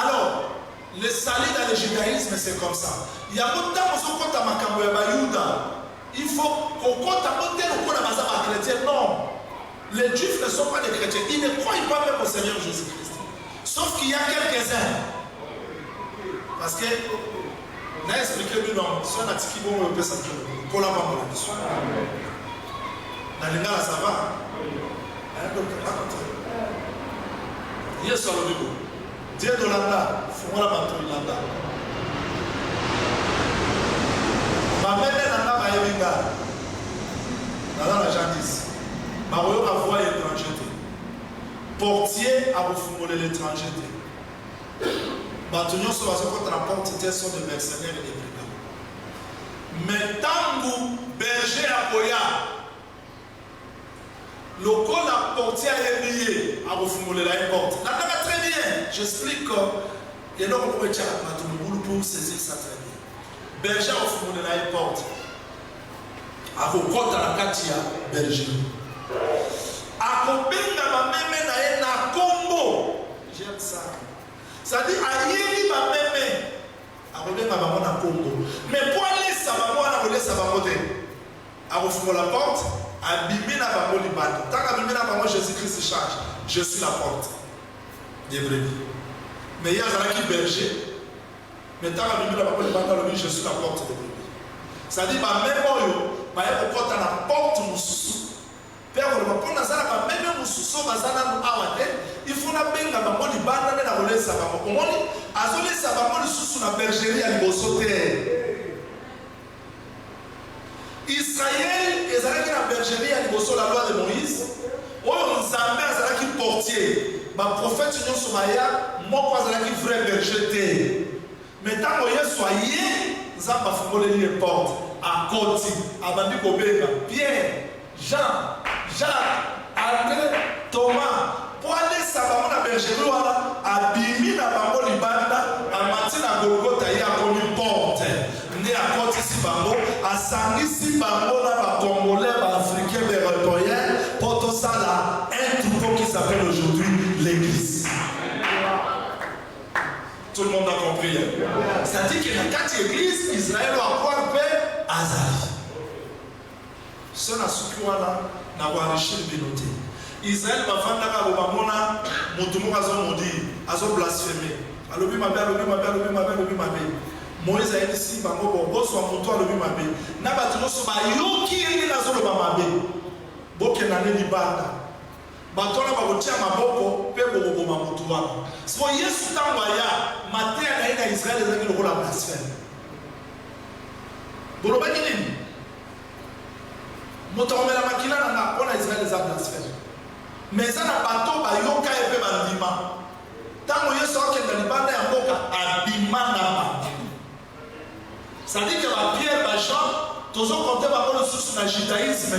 Alors, le salut dans le judaïsme, c'est comme ça. Il y a beaucoup de temps il faut qu'on compte à monter le coup de chrétien. Non. Les juifs ne sont pas des chrétiens. Ils ne croient pas même au Seigneur Jésus-Christ. Sauf qu'il y a quelques-uns. Parce que, on a expliqué lui non, si on a dit qu'il faut me faire ça, qu'on l'a pas mal dessus. Dans les gars, ça va. Il y a sur le niveau. Dieu de l'Anda, il faut la battre de l'Anda. Ma mère est dans la Maïvinga. Dans la jadis. Ma royaume a voix étranger. Portier a refumé l'étranger. Maintenant, sur la porte, c'était sont des mercenaires et des brigands. Mais tant que berger a Koya, le col a portier a éveillé à refumé la porte. Là, très bien. J'explique qu'il y a un peu de temps pour saisir ça très bien. Berger a refumé la porte. A refumé la katia berger. A kobenga ma meme na na kombo. J'aime ça. Ça dit ayeli ma meme. A kobenga ma na kombo. Mais pour aller ça va moi na koler ça va monter. A refumé la porte. A bimé na ba molibano. Tant que bimé na ba moi Jésus-Christ charge. Je suis la porte des brebis. Mais il y a un qui berger. Mais tant que bimé na ba molibano je suis la porte des brebis. Ça dit ma meme oyo. Ma yeko kota na porte mususu. Père, on va prendre ça, même mususu bazana no awate. Il faut na benga ba moli banda na rolesa ba mo. Omoni azolesa ba moli susu na bergerie ya liboso te. Israël ezalaki na bergerie ya liboso la loi de Moïse. Oyo nzambe azalaki portier. Ba prophète nyonso maya moko azalaki vrai berger te. Mais tant que Yesu aye nzambe afungoleli les portes à Koti, à Bandi Kobenga, Pierre, Jean, Jacques, André, Thomas, pour aller savoir la bergerie, à Bimi, à Bango Libanda, à Martin, à Golgotha, il y a une porte. Né à Koti Sibango, à Sangi Sibango, à Congolais, à Africains, des Européens, pour tout ça là, un troupeau qui s'appelle aujourd'hui l'Église. Tout le monde a compris. C'est-à-dire que dans 4 églises, Israël a encore paix Azali. Ce n'est pas ce qu'on a enrichi le bénoté. Israël va vendre la Bobamona, Motomo Azon Modi, Azon blasphémé. Alobi Mabé, Alobi Mabé, Alobi Mabé, Alobi Mabé. Moïse a dit si Bango Bobo soit Moto Alobi Mabé. Nabatuno Soba Yoki et Nazon Mabé. Bokenane Libanda. Batona bakotia maboko pe bobo mamutu wana. So Yesu tangwa ya matea na ina Israeli ezaki lokola blasphème. Bolobaki nini? Moto omela makila na pona Israeli za blasphème. Mais ça na bato ba yoka epe bandima. Tango Yesu akenda libanda ya mboka abima na bandima. Ça dit que la Pierre ba Jean tous ont compté par le sous le judaïsme,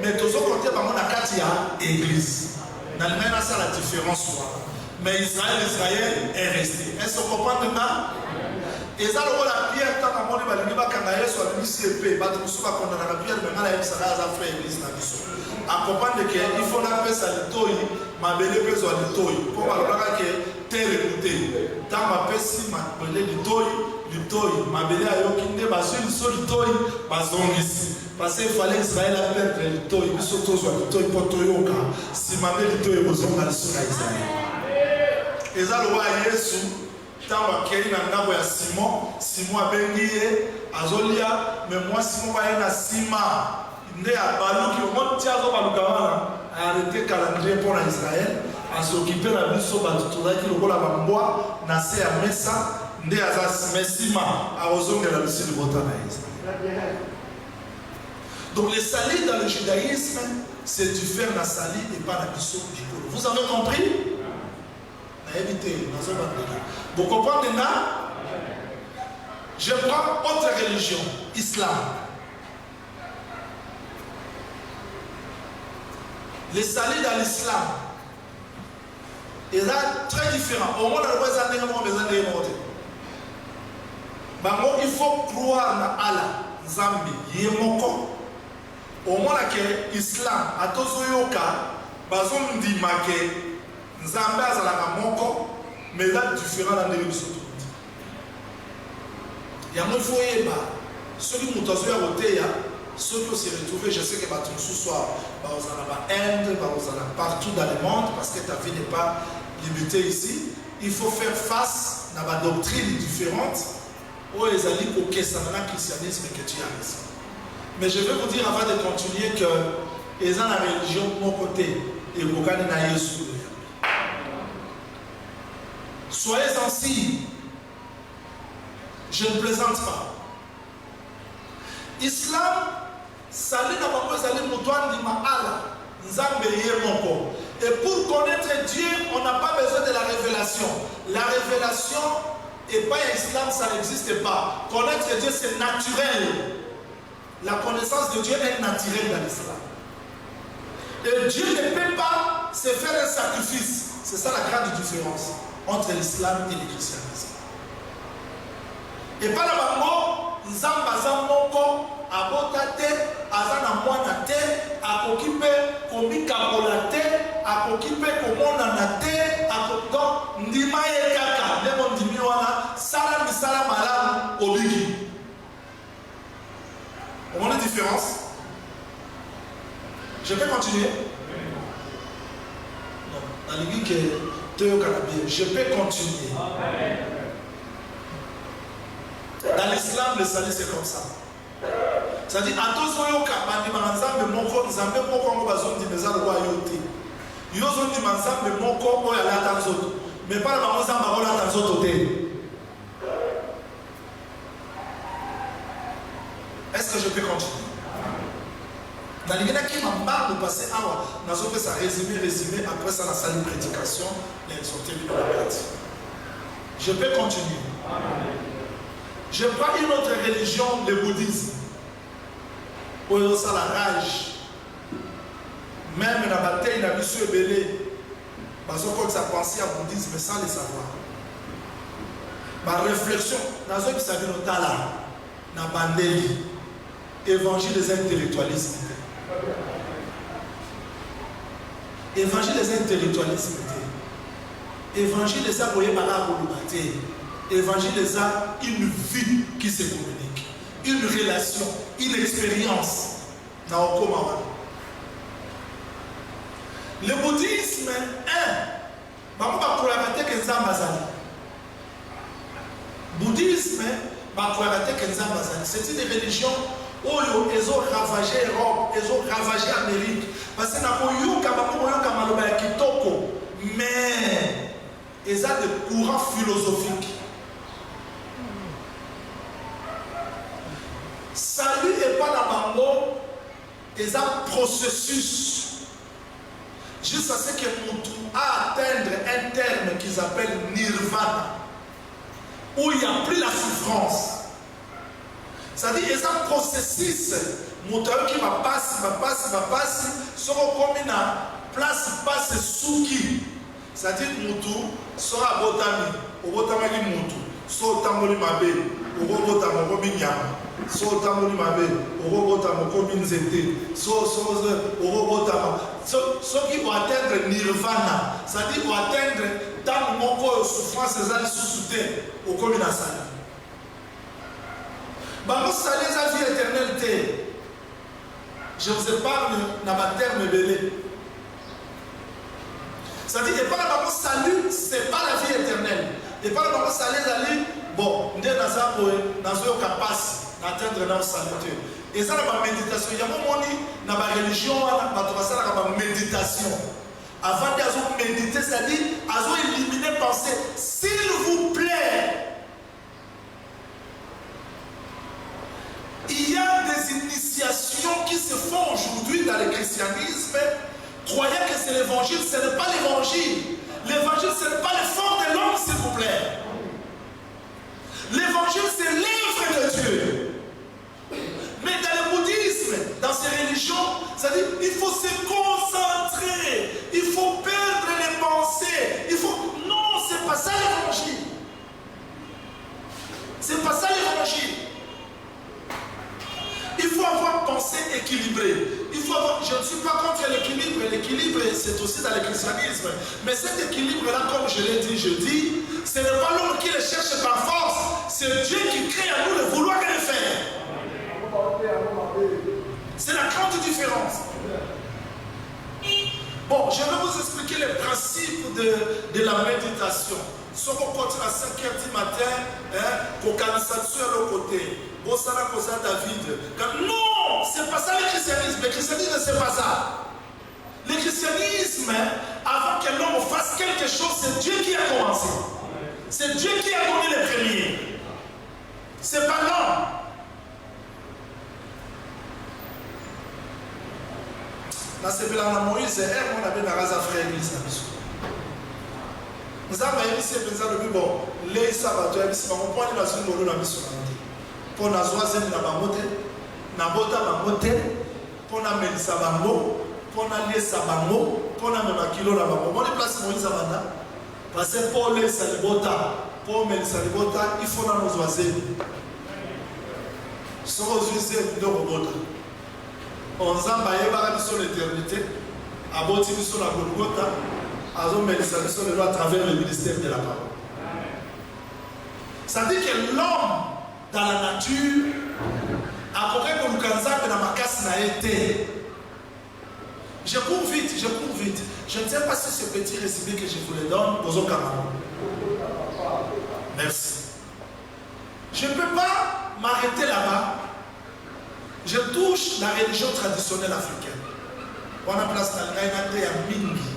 mais tous ont compté par la Katia église. Dans le même ça la différence. Mais Israël est resté. Est-ce qu'on comprend maintenant? Et ça, la pierre, tant que mon évalué, quand on a soit l'UCP, pas de souci, qu'on a la pierre, mais on a ça a fait l'église. À comprendre qu'il faut appeler ça le toy, ma belle besoin de toy. Pour voir que terre écoutée. Tant ma pessi, ma belle du toy. Ma belle a yokinde, ma seule seule toy, ma zone ici. Parce qu'il fallait Israël perdre le toy, mais surtout soit le toy pour Toyoka. Si ma belle toy est besoin de Israël. Et ça, le roi Yesu, tant qu'il y a un ya Simon a béni, Azolia, mais moi, Simon va y Sima. Il y a Balou qui monte à Baloukawana, a arrêté le calendrier pour Israël, à s'occuper de la vie sur Batoutoura qui le rôle à Bamboa, Nassé à Messa. Ndé azas mesima a ozonga la Russie de Botanaïs. Donc les salis dans le judaïsme, c'est du faire la sali et pas la mission du colo. Vous avez compris? Vous comprenez maintenant? Je prends autre religion, islam. Les salis dans l'islam, il est très différent. Au moins, on va il faut croire na Allah, Zambi, Yemoko. Au moins que l'islam, à tous les cas, bazon di make, Nzambe azalaka moko, mais là, différent dans les autres. Il y a un faut y aller. Ceux qui m'ont à côté, ceux qui s'y retrouvent, je sais que ce soir, vous en avez Inde, vous en avez partout dans le monde, parce que ta vie n'est pas limitée ici. Il faut faire face à ma doctrine différente. Où ils allaient au christianisme que tu as ici. Mais je vais vous dire avant de continuer que ils ont la religion de mon côté et vous gagnez na Yesu. Soyez ainsi. Je ne plaisante pas. Islam, ça n'est pas ça n'est pas di maala, nzambe yemoko. Et pour connaître Dieu, on n'a pas besoin de la révélation. La révélation et pas l'islam, ça n'existe pas. Connaître Dieu, c'est naturel. La connaissance de Dieu est naturelle dans l'islam. Et Dieu ne peut pas se faire un sacrifice. C'est ça la grande différence entre l'islam et le christianisme. Et par la mort, Nzamba Zamboko, Abotate, Azana Moanate, Akokipe, Komikabolate, Akokipe, Komonanate, Akoko, Ndimaye Kaka, Lemon Dimiwana, Salam Salam Alam, Obigi. Vous voyez la différence? Je peux continuer? Non, dans l'église que Théo Canabien, je peux continuer. Dans l'islam, le salut c'est comme ça. C'est-à-dire, à tous ceux qui ont dit moko, nzambe moko bazon di meza roi yote. Yo zon di nzambe moko oya la tanzoto. Mais pas la nzamba oya la tanzoto te. Est-ce que je peux continuer? Dans les gens qui m'ont marre de passer à moi, nous avons fait ça résumé, après ça, la salle de prédication, et ils sont terminés dans la partie. Je peux continuer. Je prends une autre religion, le bouddhisme. Où il y a la rage. Même dans la bataille, il y a monsieur Belé. Parce que ça pensait à bouddhisme sans le savoir. Ma réflexion, dans ce qui s'appelle le Tala, dans la Bandeli, évangile des intellectualismes. Évangile des intellectualismes. Évangile des aboyés évangile des une vie qui se communique, une relation, une expérience. Le bouddhisme c'est une religion où ils ont ravagé l'Europe, ils ont ravagé l'Amérique. Parce que mais ils ont des courants philosophiques. Salut n'est pas la bango, ils ont un processus. Jusqu'à ce que Moutou a atteindre un terme qu'ils appellent nirvana, où il n'y a plus la souffrance. C'est-à-dire qu'ils ont un processus. Moutou qui va passer, sera comme une place passe souki. C'est-à-dire Moutou sera botami, au botami Moutou, so tamoli mabe, au botami nyama. So tamoli mabe, au botami comme nzete, so au botami. Ceux qui vont atteindre nirvana, c'est-à-dire vont atteindre tant de souffrance, ces années sous-souterraines, au commun à Sali. Bah, vous savez, la vie éternelle, je vous épargne dans ma terme belé. C'est-à-dire, et pas la salut, c'est pas la vie éternelle. Et pas la salut, bon, on est dans un capace d'atteindre dans le salut. Et ça, la méditation, il y a un moment dans la religion, la méditation. Avant de méditer, c'est-à-dire, ils ont éliminé pensée. S'il vous plaît, il y a des initiations qui se font aujourd'hui dans le christianisme. Croyez que c'est l'évangile, ce n'est pas l'évangile. L'évangile, ce n'est pas l'effort de l'homme, s'il vous plaît. L'évangile, c'est l'œuvre de Dieu. Mais dans le bouddhisme, dans ces religions, c'est-à-dire il faut se concentrer, il faut perdre les pensées, il faut... Non, c'est pas ça l'évangile. C'est pas ça l'évangile. Il faut avoir pensé pensée équilibrée. Il faut avoir, je ne suis pas contre l'équilibre. L'équilibre, c'est aussi dans le christianisme. Mais cet équilibre-là, comme je l'ai dit jeudi, ce n'est pas l'homme qui le cherche par force. C'est Dieu qui crée à nous le vouloir et le faire. C'est la grande différence. Bon, je vais vous expliquer les principes de la méditation. Si on continue à 5h du matin, pour canaliser à l'autre côté, au Sana Kosa David. Non, c'est pas ça le christianisme. Le christianisme, c'est pas ça. Le christianisme, avant que l'homme fasse quelque chose, c'est Dieu qui a commencé. C'est Dieu qui a donné les premiers. C'est pas l'homme. Là, c'est là Moïse, on avait la race à frère église. Nous avons ici le bon, les sabbats, on prend la suite de la mission. Pour la zoisine de la mamote, na bota mamote, pour la melissa bango, pour la lier sabango, pour la même kilo la bango. On est placé Moïse Amanda, parce que pour les salibota, pour melissa libota, il faut la nos zoisines. Sur aux usines de robota. On s'emballe par sur l'éternité, à bâtir sur la Golgotha, à melissa sur le à travers le ministère de la parole. Ça dit que l'homme dans la nature, après que nous avons dans ma casse n'a été. Je cours vite. Je ne sais pas si ce petit résumé que je vous le donne aux autres camarades. Merci. Je ne peux pas m'arrêter là-bas. Je touche la religion traditionnelle africaine. On a place dans le Gaïnate à Mingi.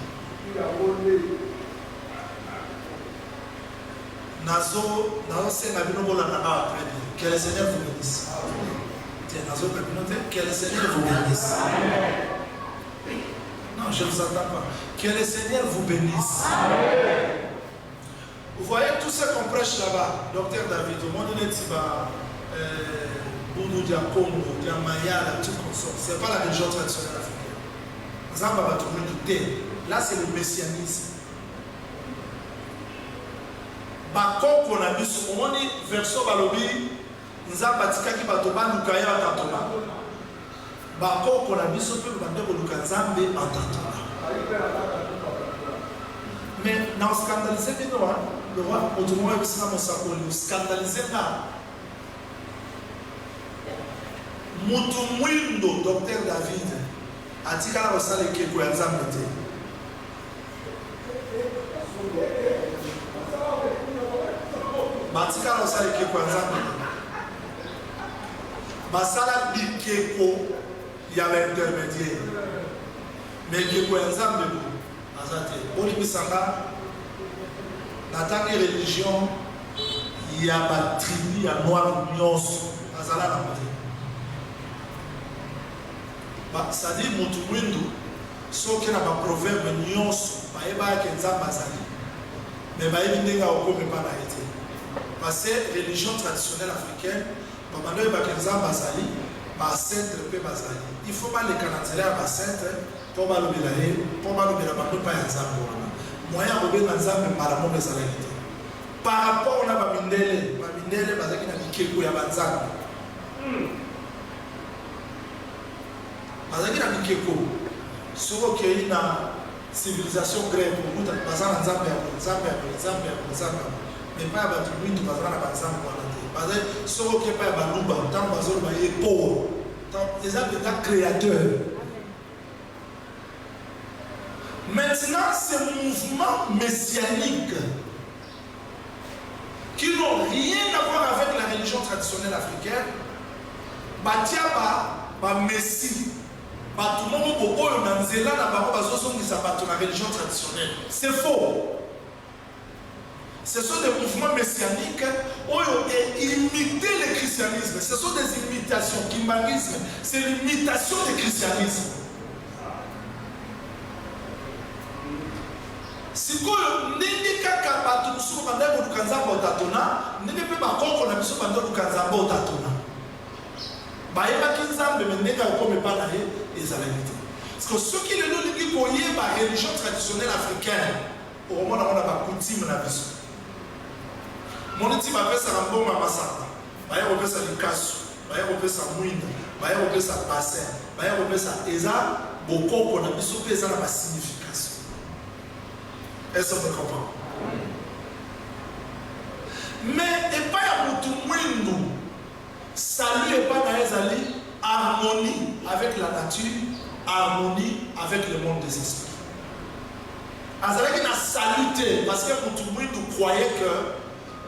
Nazo c'est la binobola après. Que le Seigneur vous bénisse. Que le Seigneur vous bénisse. Non, je ne vous entends pas. Que le Seigneur vous bénisse. Vous voyez tout ce qu'on prêche là-bas, docteur David, au monde de Tiba, Boudou Diakongo, Diamaya, tout comme ça. Ce n'est pas la religion traditionnelle africaine. Là, c'est le messianisme. Bakoko na biso omoni verso balobi nzamba tikaki bato banduka ya tatona bakoko na biso pe bande koluka nzambe atatona mais na scandaliser bino wa le roi otomo ebisina mosakoli scandaliser na mutu mwindo docteur David atikala kosala ekeko ya nzambe te batikala osala ekeko ya nzambe basala bikeko ya baintermédiaire mais ekeko ya nzambe aza te olimbisanga na ntango religion ya batribu ya noir nyonso azala na mote c'est-à-dire motu mwindu soki na baproverbe nyonso bayebaki nzambe azali mais bayebi ndenge akomi mpa na ye te parce que religion traditionnelle africaine, il faut pas les canadiens à centre pour l'obéir, pour l'obéir, moyen de par rapport à la Mindele, civilisation grecque, mais pas à battre tout bazar à bazar pour la terre. Ce qui est pas à balouba, tant bazar est pauvre, tant les hommes étant créateurs. Maintenant, ces mouvements messianiques qui n'ont rien à voir avec la religion traditionnelle africaine, ba messie, ba tout le monde au haut dans zéla na ba ba zozo qui s'abattent la religion traditionnelle. C'est faux. Ce sont des mouvements messianiques et imiter le christianisme. Ce sont des imitations. Kimbanisme, c'est l'imitation du christianisme. Si vous n'avez pas de parce que ceux qui le disent pour la religion traditionnelle africaine, au moment où on a coutume la vie. Mon équipe a fait ça en bon mamasaka. Bah, il a fait ça Likasu. Bah, il a fait ça Mouinda. on peut ça passer, on peut ça, et ça, beaucoup qu'on a mis sur ça la signification. Est-ce qu'on peut comprendre? Mais et pas à Moutoumouindou, salut et pas dans les harmonie avec la nature, harmonie avec le monde des esprits. Azalaki na saluté parce que Moutoumouindou croyait que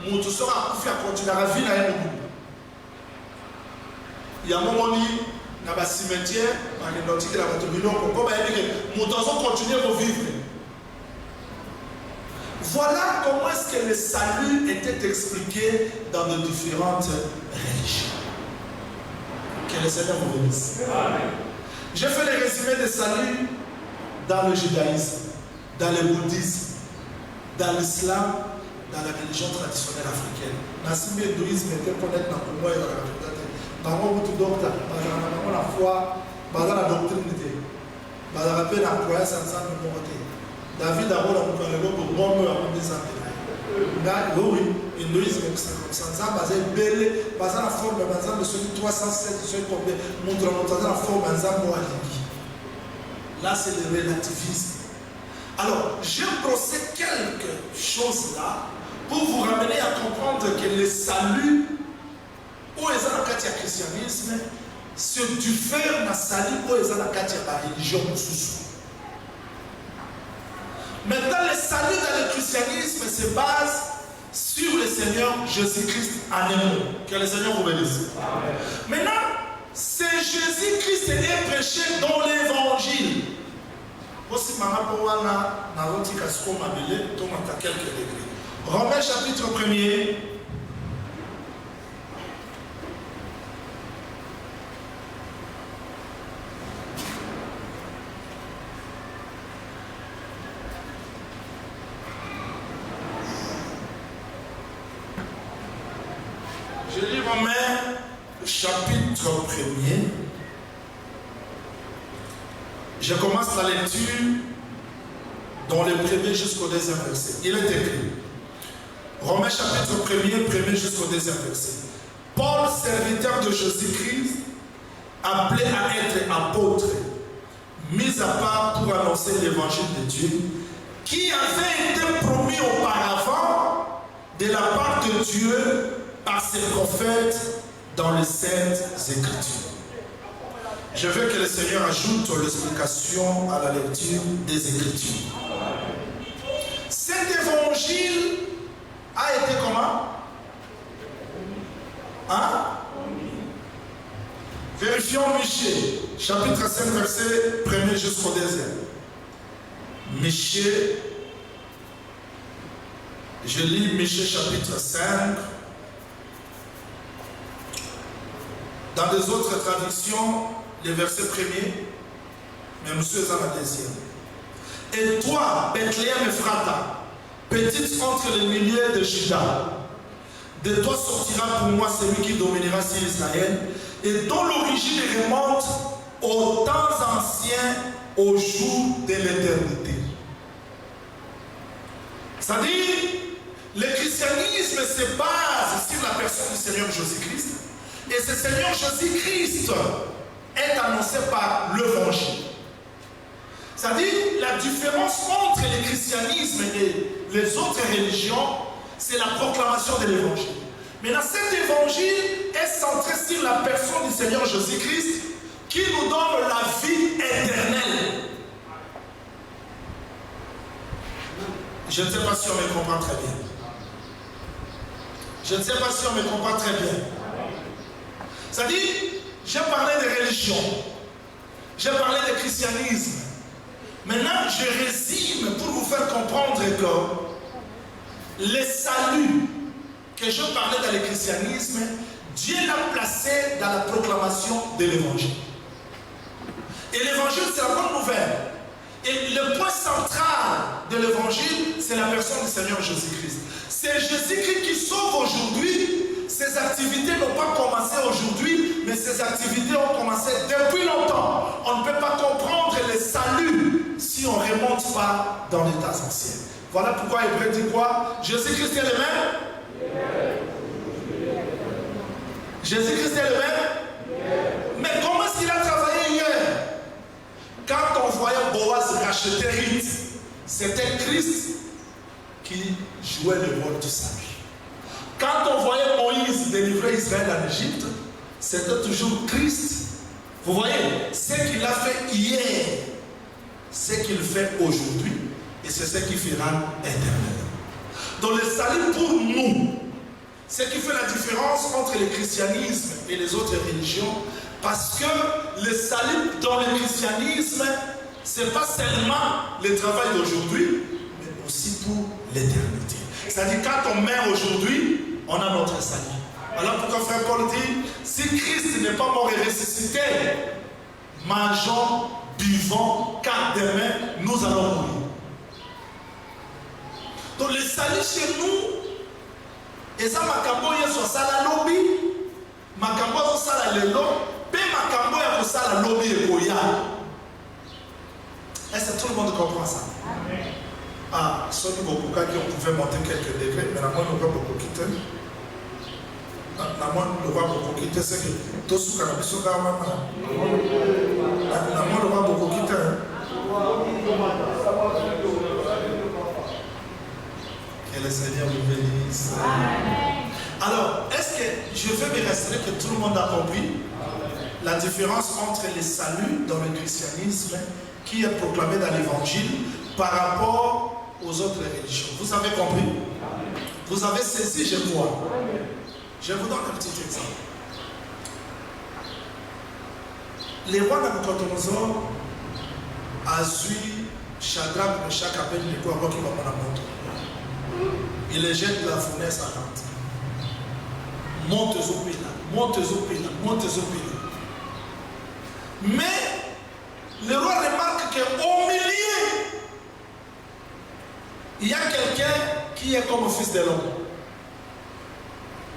Moutou sera à continuer à vivre dans le monde. Il y a un moment donné, dans le cimetière, dans les nautiques de la Moutoumouindou, comme il dit que Moutou continue à vivre. Voilà comment est-ce que le salut était expliqué dans de différentes religions. Que le Seigneur vous bénisse. J'ai fait le résumé des saluts dans le judaïsme, dans le bouddhisme, dans l'islam, dans la religion traditionnelle africaine. Dans le hindouisme, était connaître dans le monde et dans la communauté. Dans le monde docteur, dans la foi, dans la doctrine, dans la paix, dans la croyance ensemble de mon David a roulé pour le bon à mon désordre. Oui, hindouisme, ça basé belle, basé la forme de celui 307, celui combien, montre la forme là, c'est le relativisme. Alors, j'ai brossé quelque chose là pour vous ramener à comprendre que le salut, où est le christianisme, se diffère dans le salut, où est la religion. Maintenant, le salut dans le christianisme se base sur le Seigneur Jésus-Christ en amour. Que le Seigneur vous bénisse. Maintenant, c'est Jésus-Christ qui est prêché dans l'évangile. Aussi, Romains chapitre 1er. Je lis Romains chapitre 1er. Je commence la lecture dans le premier jusqu'au deuxième verset. Il est écrit. Romains chapitre 1er, premier jusqu'au deuxième verset. Paul, serviteur de Jésus-Christ, appelé à être apôtre, mis à part pour annoncer l'évangile de Dieu, qui avait été promis auparavant de la part de Dieu par ses prophètes dans les Saintes Écritures. Je veux que le Seigneur ajoute l'explication à la lecture des Écritures. Cet évangile a été comment? Hein? Vérifions Michée, chapitre 5, verset 1er jusqu'au 2e. Michée, je lis Michée chapitre 5. Dans des autres traductions, les versets premiers, mais monsieur est dans la deuxième. Et toi, Bethléem Ephrata, petite entre les milliers de Juda, de toi sortira pour moi celui qui dominera sur Israël, et dont l'origine remonte aux temps anciens, aux jours de l'éternité. C'est-à-dire, le christianisme se base sur la personne du Seigneur Jésus-Christ. Et ce Seigneur Jésus-Christ est annoncé par l'évangile. C'est-à-dire, la différence entre le christianisme et les autres religions, c'est la proclamation de l'évangile. Maintenant, cet évangile est centré sur la personne du Seigneur Jésus-Christ qui nous donne la vie éternelle. Je ne sais pas si on me comprend très bien. Je ne sais pas si on me comprend très bien. C'est-à-dire, j'ai parlé de religion, j'ai parlé de christianisme. Maintenant, je résume pour vous faire comprendre que le salut que je parlais dans le christianisme, Dieu l'a placé dans la proclamation de l'évangile. Et l'évangile, c'est la bonne nouvelle. Et le point central de l'évangile, c'est la personne du Seigneur Jésus-Christ. C'est Jésus-Christ qui sauve aujourd'hui. Ces activités n'ont pas commencé aujourd'hui, mais ces activités ont commencé depuis longtemps. On ne peut pas comprendre le salut si on ne remonte pas dans les temps anciens. Voilà pourquoi Hébreu dit quoi? Jésus-Christ est le même? Jésus-Christ est le même? Mais racheter rite. C'était Christ qui jouait le rôle du salut. Quand on voyait Moïse délivrer Israël en Égypte, c'était toujours Christ. Vous voyez, ce qu'il a fait hier, ce qu'il fait aujourd'hui, et c'est ce qui fera éternellement. Donc le salut pour nous, ce qui fait la différence entre le christianisme et les autres religions, parce que le salut dans le christianisme, ce n'est pas seulement le travail d'aujourd'hui, mais aussi pour l'éternité. C'est-à-dire quand on meurt aujourd'hui, on a notre salut. Alors pourquoi frère Paul dit, si Christ n'est pas mort et ressuscité, mangeons, buvons, car demain nous allons mourir. Donc le salut chez nous, et ça makambo yeso sala lobby, makambo yeso sala lelo, pe makambo yeso sala lobby et boya. Est-ce que tout le monde comprend ça? Amen. Ah, ceux qui vont pouvoir qui on pouvait monter quelques degrés, mais la moindre ne va pas beaucoup quitter. La moindre ne va pas beaucoup quitter, c'est que tout ce qu'on a vu sur la main. La moindre ne va pas beaucoup quitter. Que le Seigneur vous bénisse. Alors, est-ce que je vais me rassurer que tout le monde a compris la différence entre le salut dans le christianisme qui est proclamé dans l'évangile par rapport aux autres religions? Vous avez compris? Vous avez saisi, je crois. Je vous donne un petit exemple. Le roi Nabucodonosor a su Shadrach, Meshach, Abednego avant qu'il va prendre la montre. Il les jette la fournaise ardente. Monte au pays là, monte au pays là, monte au pays là. Mais le roi remarque qu'au milieu, il y a quelqu'un qui est comme fils de l'homme.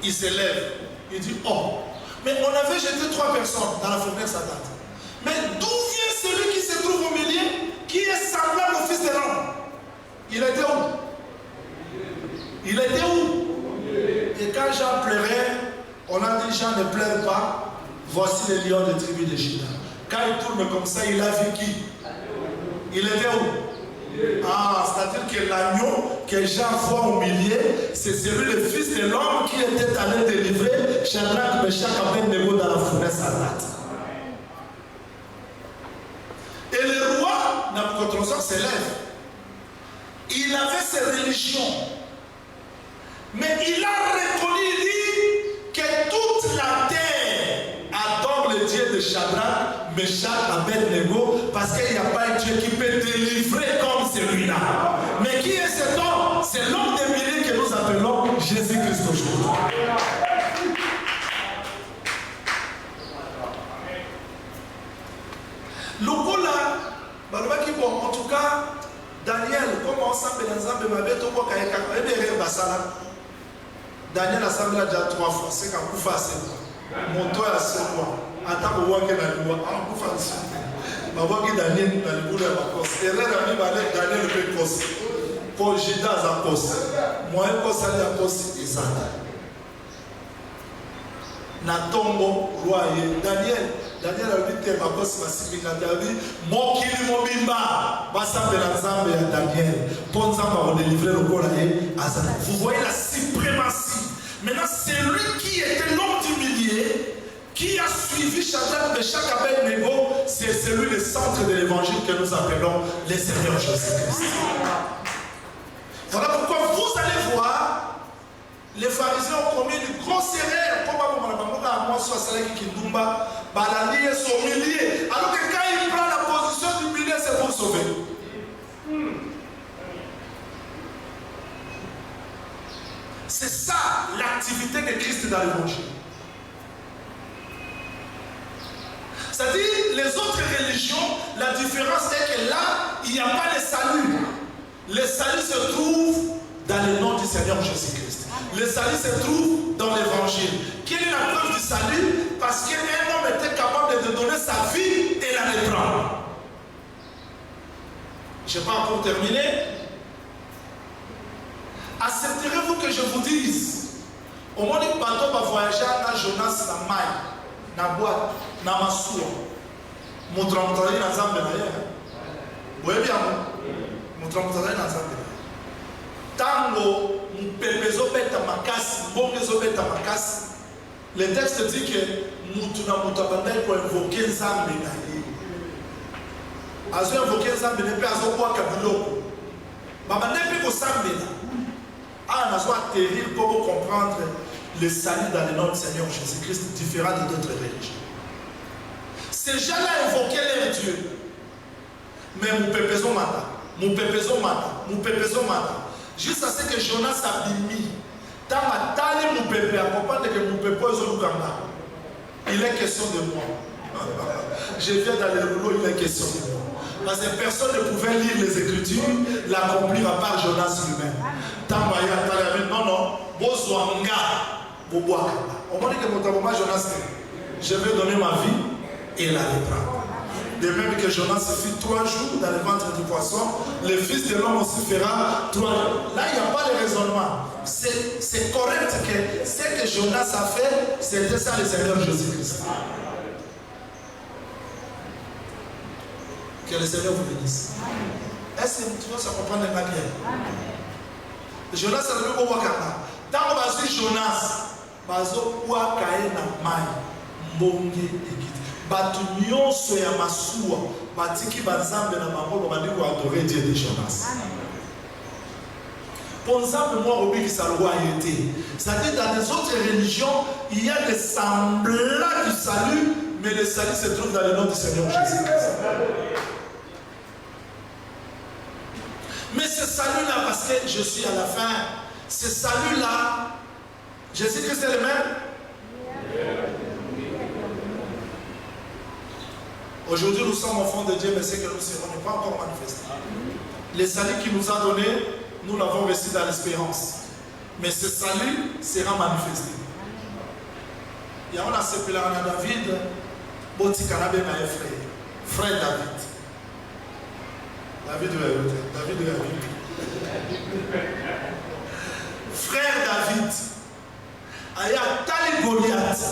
Il se lève, il dit, oh, mais on avait jeté 3 personnes dans la fournaise ardente. Mais d'où vient celui qui se trouve au milieu, qui est semblable au fils de l'homme? Il était où? Il était où? Et quand Jean pleurait, on a dit Jean ne pleure pas, voici les lions des tribus de Juda. Quand il tourne comme ça, il a vu qui? Il était où? Ah, c'est-à-dire que l'agneau que Jean voit au milieu, c'est celui le fils de l'homme qui était allé délivrer Shadrach, Meshach, Abednego dans la fournaise ardente. Et le roi Nabucodonosor se lève. Il avait ses religions. Mais il a reconnu, il dit que toute la terre adore le Dieu de Shadrach, Meshach, Abednego, parce qu'il n'y a pas un Dieu qui peut délivrer comme celui-là. Mais qui est cet homme? C'est l'homme des milliers que nous appelons Jésus-Christ aujourd'hui. Le coup là, en tout cas, Daniel, comment on s'appelle ensemble, ma bête au bois, Daniel a semblé déjà 3 fois, c'est qu'un coup facile. Mon toit est à 7 mois. Attends, on voit qu'il y a un coup facile. On voit que Daniel a le bout de la cause. Et là, Daniel le fait cause. Pour Judas à cause. Moi, je pense à cause et ça. Natombo, roi, Daniel a dit que ma cause va s'y finir. Il a dit, mon kili mobimba, va s'appeler ensemble à Daniel. Pour nous avoir délivré le corps à Zana. Vous voyez la suprématie. Maintenant, c'est lui qui était l'homme du milieu, qui a suivi Shadrach, Meshach, Abednego, c'est celui le centre de l'évangile que nous appelons le Seigneur Jésus-Christ. Voilà pourquoi vous allez voir, les pharisiens ont commis une grosse erreur. Comme à moi, soit celle qui Kindumba, Balani est son milieu. Alors que quand il prend la position du milieu, c'est pour sauver. C'est ça l'activité de Christ dans l'évangile. C'est-à-dire, les autres religions, la différence est que là, il n'y a pas de salut. Le salut se trouve dans le nom du Seigneur Jésus-Christ. Le salut se trouve dans l'évangile. Quelle est la preuve du salut? Parce qu'un homme était capable de donner sa vie et la reprendre. Je n'ai pas encore terminé. Accepterez-vous que je vous dise, au moment où le bateau va voyager dans Jonas, dans Maï, dans la boîte, dans ma soie, mon tremplin dans Zambé, Oui, bien. Mon trompe-toi dans sa tête. Tango, mon pépezo bête à ma casse, mon pépezo bête à ma casse. Le texte dit que Moutuna Moutabandai pour invoquer Zambé. Azo invoquer Zambé, ne peut azo quoi Kabuloko. Babandai peut Zambé. Ah, on a besoin de atterrir pour comprendre le salut dans le nom du Seigneur Jésus-Christ, différent de d'autres religions. Ces gens-là invoquaient leur Dieu. Mais mon pépezo mata, mon pépezo mata, mon pépezo mata. Juste à ce que Jonas a bimi. Tant ma taille mon pépé, à comprendre que mon pépé est au Luganda. Il est question de moi. Je viens dans les rouleaux, il est question de moi. Parce que personne ne pouvait lire les Écritures, l'accomplir à part Jonas lui-même. Tant non, non, Bozwanga, Boboakanda. On m'a dit que mon tabouma Jonas, je vais donner ma vie et la reprendre. De même que Jonas fit 3 jours dans le ventre du poisson, le Fils de l'homme aussi fera 3 jours. Là, il n'y a pas de raisonnement. C'est correct que ce que Jonas a fait, c'était ça le Seigneur Jésus-Christ. Que le Seigneur vous bénisse. Est-ce que tu vas se comprendre bien? Jonas a le mot Wakanda. Tant qu'on va suivre Jonas, bazo Wakae na mai, mbonge ekiti. Batu nyonso ya masuwa, batiki banzambe na mambo bandiko adorer Dieu de Jonas. Pour exemple, moi, au Biki Salwa a été. C'est-à-dire, dans les autres religions, il y a des semblants du salut, mais le salut se trouve dans le nom du Seigneur Jésus-Christ. Mais ce salut-là, parce que je suis à la fin, ce salut-là, Jésus-Christ est le même. Aujourd'hui, nous sommes enfants de Dieu, mais c'est que nous ne serons pas encore manifestés. Le salut qu'il nous a donné, nous l'avons reçu dans l'espérance. Mais ce salut sera manifesté. Il y a un appelé à David, Botikanabe na frère David. David est la Bible. Frère David. Aya Tali Goliath.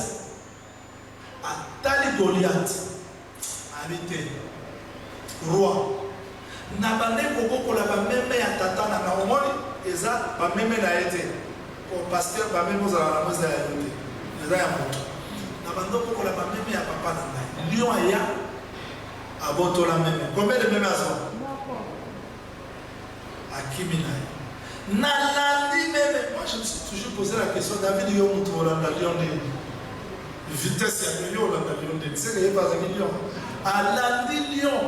Tali Goliath. Habité. Roi. Nabane koko la bameme ya tata na naomoni eza bameme na été. Pour pasteur bameme za la moza ya yote. Eza ya moto. Nabando koko la bameme ya papa na ngai. Lion aya aboto la meme. Combien de meme azo? Akimi na. Nalandi meme. Moi je me suis toujours posé la question David yo mutu olanda lion de vitesse ya lion olanda lion de. C'est que il pas un lion. Alandi lion.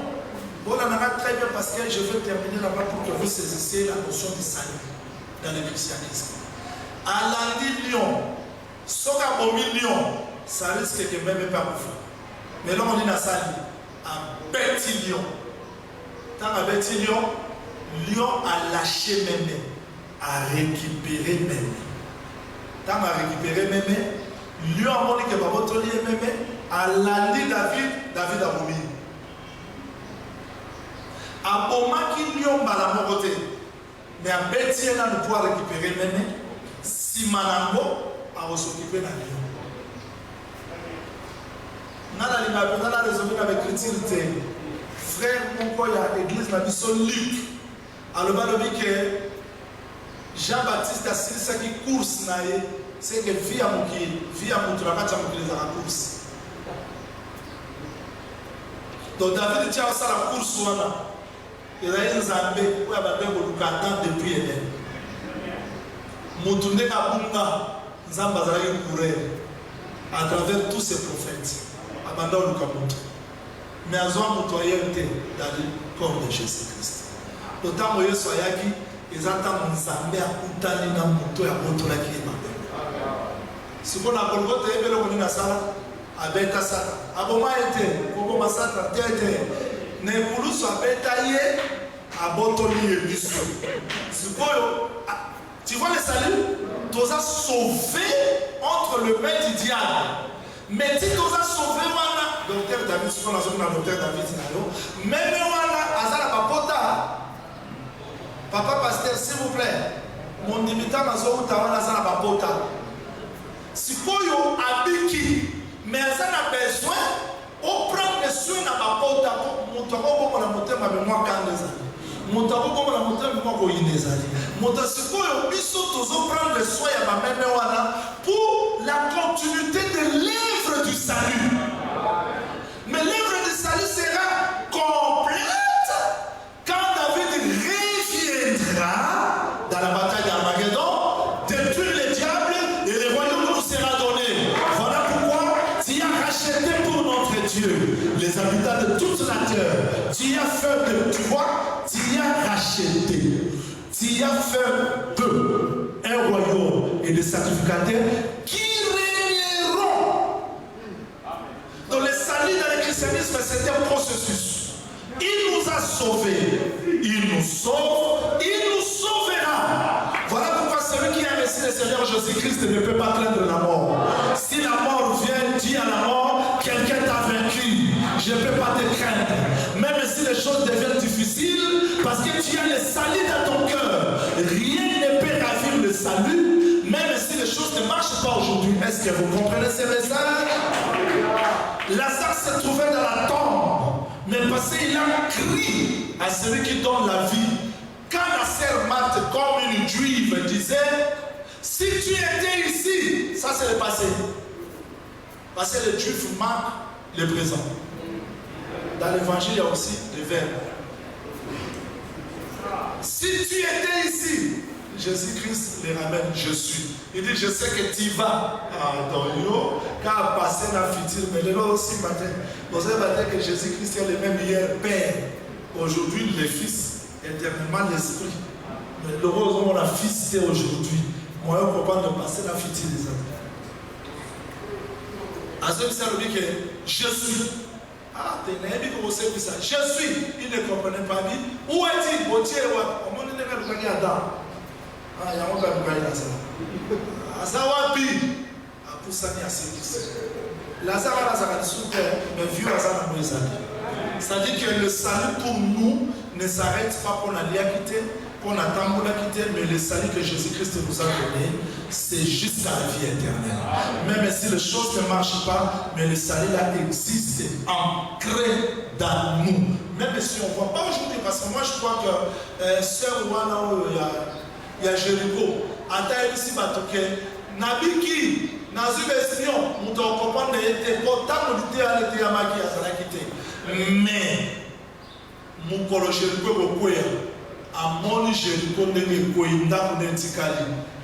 Bon, on en a très bien parce que je veux terminer là-bas pour que vous saisissiez la notion du salut dans le christianisme. Alandi lion, soka bomi lion, ça risque que même pas vous faire. Mais là on dit dans ça, un petit lion. Tant un petit lion, lion a lâché même, a récupéré même. Tant a récupéré même, lion a montré que votre lion même, a landi David a bomi. Aboma qui lion bala mokote, mais un petit là nous pouvoir récupérer même si manango a s'occuper d'un lion. Nana lima nana raisonner avec l'écriture frère pourquoi il y a l'église la mission Luc alors balobi que Jean-Baptiste a dit ça qui course naé c'est que via mutu la kacha mukili za course. Donc David tient ça la course wana. Il y a un Zambé où il y a un depuis Eden. Moutoune Kabunga, Zambazari courait à travers tous ces prophètes. Abandon le Kabuto. Mais à Zoan Moutoyente dans le corps de Jésus-Christ. D'autant que Soyaki, ils entendent Zambé à Koutani dans Mouto et à Motola qui est ma. Si vous avez un Golgote, vous avez un Sala, avec Sata. Aboma était, Koko Masata, Tete. Nebulu soit bétaillé à Botoli et Bissou. Tu vois le salut? Tu as sauvé entre le maître du diable. Mais si tu as sauvé, docteur David, ce qu'on a sauvé dans docteur David, même Azala Papota, papa pasteur, s'il vous plaît, mon imitant Mazo Tawan Azala Papota. Si vous avez Abiki, mais Azala a besoin. On prend les soins dans ma porte mutako ko na motema me mwa kandeza. Mutako ko na motema mwa ko inezali. Mutasiko yo biso tozo prendre le soin ya ba meme wana pour la continuité de l'œuvre du salut. Mais l'œuvre du salut sera complète quand David reviendra dans la bataille d'Armageddon, détruire le diable et le royaume nous sera donné. Voilà pourquoi tu as racheté pour notre Dieu les habitants de toute la terre. Tu as fait de, tu vois, tu as racheté. Tu as fait peu un royaume et des sacrificateurs qui régneront. Dans le salut dans le christianisme, c'est un processus. Il nous a sauvés, il nous sauve, il nous sauvera. Voilà pourquoi celui qui a reçu le Seigneur Jésus-Christ ne peut pas craindre la mort. Si la mort vient, dis à la mort, quelqu'un t'a vaincu, je ne peux pas te craindre. Même si les choses deviennent difficiles, parce que tu as le salut dans ton cœur, rien ne peut ravir le salut, même si les choses ne marchent pas aujourd'hui. Est-ce que vous comprenez ce message? Lazare se trouvait dans la tombe, mais parce qu'il a crié à celui qui donne la vie. Quand la sœur Marthe, comme une juive, disait, si tu étais ici, ça c'est le passé. Parce que les juifs marquent le présent. Dans l'évangile, il y a aussi le verbe. Si tu étais ici, Jésus-Christ les ramène, je suis. Il dit, je sais que tu vas dans l'eau, car passer la future, mais là aussi, matin, vous savez que Jésus-Christ est le même hier, Père. Aujourd'hui, le Fils, éternellement l'Esprit. Mais heureusement, la Fils, c'est aujourd'hui. Moi, je ne peux pas de passer la future des autres. À ce que ça veut dire que je suis. Ah, tu n'as pas dit que ça. Je suis. Il ne comprenait pas bien. Où est-il? Au Dieu, au monde, il n'est pas le Adam. Ah, il y a un peu de bail là. Azawapi. Ah, pour ça, il y a ce qui se. Lazare a Lazare sous terre, mais vieux Lazare n'a pas les amis. C'est-à-dire que le salut pour nous ne s'arrête pas pour la quitté, pour la tamboula quitté, mais le salut que Jésus-Christ nous a donné, c'est jusqu'à la vie éternelle. Même si les choses ne marchent pas, mais le salut là existe, ancré dans nous. Même si on ne voit pas aujourd'hui, parce que moi je crois que Sœur Wana, il y a Jéricho, Ataï ici Batoke, Nabiki, Nazub Espion, nous devons comprendre que les portables de l'été à Maki à Sarakité. Mais, mon colo Jéricho, à mon Jéricho,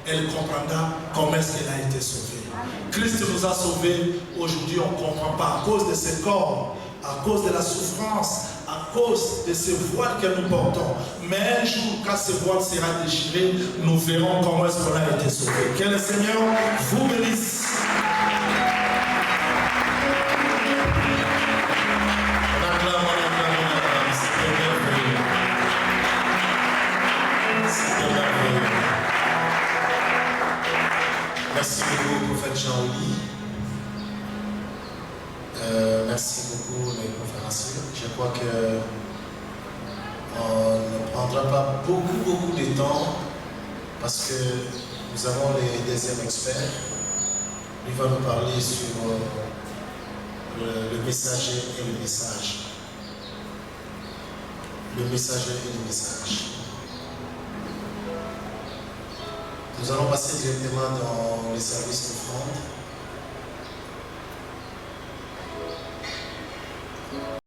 elle comprendra comment est-ce qu'elle a été sauvée. Christ nous a sauvés. Aujourd'hui, on ne comprend pas à cause de ses corps, à cause de la souffrance, à cause de ces voiles que nous portons. Mais un jour, quand ces voiles sera déchiré, nous verrons comment est-ce qu'on a été sauvés. Que le Seigneur vous bénisse.
Merci beaucoup, prophète Jean-Louis. Merci beaucoup, les conférenciers. Je crois que on ne prendra pas beaucoup de temps parce que nous avons les deuxièmes experts. Il va nous parler sur le messager et le message. Le messager et le message. Nous allons passer directement dans les services d'offrande.